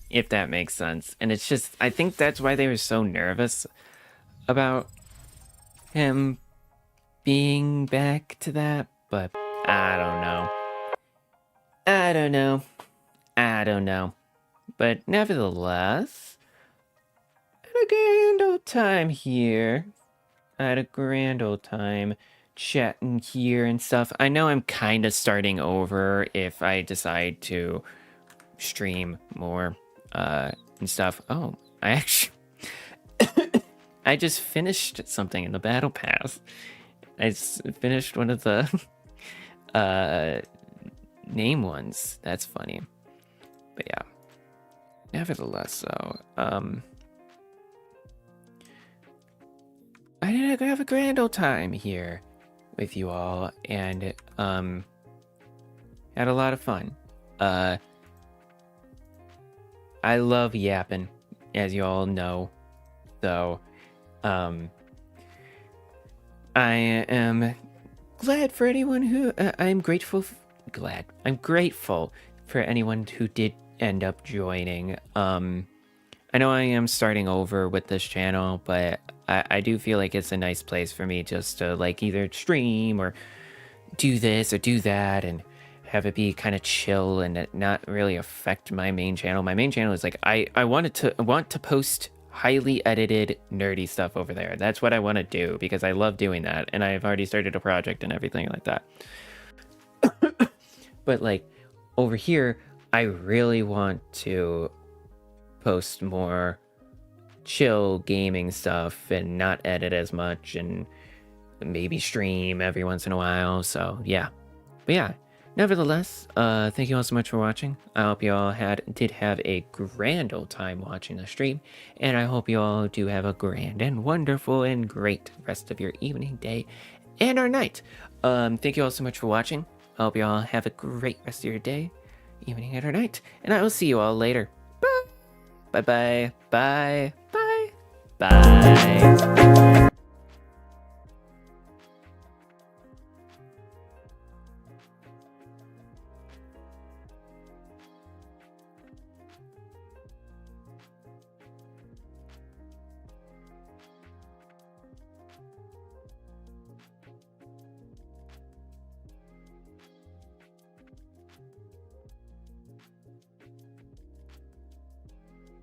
if that makes sense. And it's just... I think that's why they were so nervous about him being back to that, but I don't know. I don't know. I don't know. But nevertheless, I had a grand old time here. I had a grand old time chatting here and stuff. I know I'm kind of starting over if I decide to stream more and stuff. Oh, I actually... I just finished something in the battle pass. Finished one of the name ones. That's funny. But yeah. Nevertheless, though, I did have a grand old time here with you all, and had a lot of fun. I love yapping, as you all know. So, I am glad for anyone who I'm grateful. I'm grateful for anyone who did end up joining. I know I am starting over with this channel, but I do feel like it's a nice place for me just to like either stream or do this or do that and have it be kind of chill and not really affect my main channel. My main channel is like I want to post highly edited nerdy stuff over there. That's what I want to do because I love doing that, and I've already started a project and everything like that. But like over here, I really want to post more chill gaming stuff and not edit as much and maybe stream every once in a while. So yeah. But yeah, nevertheless, thank you all so much for watching. I hope you all did have a grand old time watching the stream, and I hope you all do have a grand and wonderful and great rest of your evening, day, and our night. Thank you all so much for watching. I hope you all have a great rest of your day, evening, and or night, and I will see you all later. Bye. Bye bye. Bye. Bye. Bye.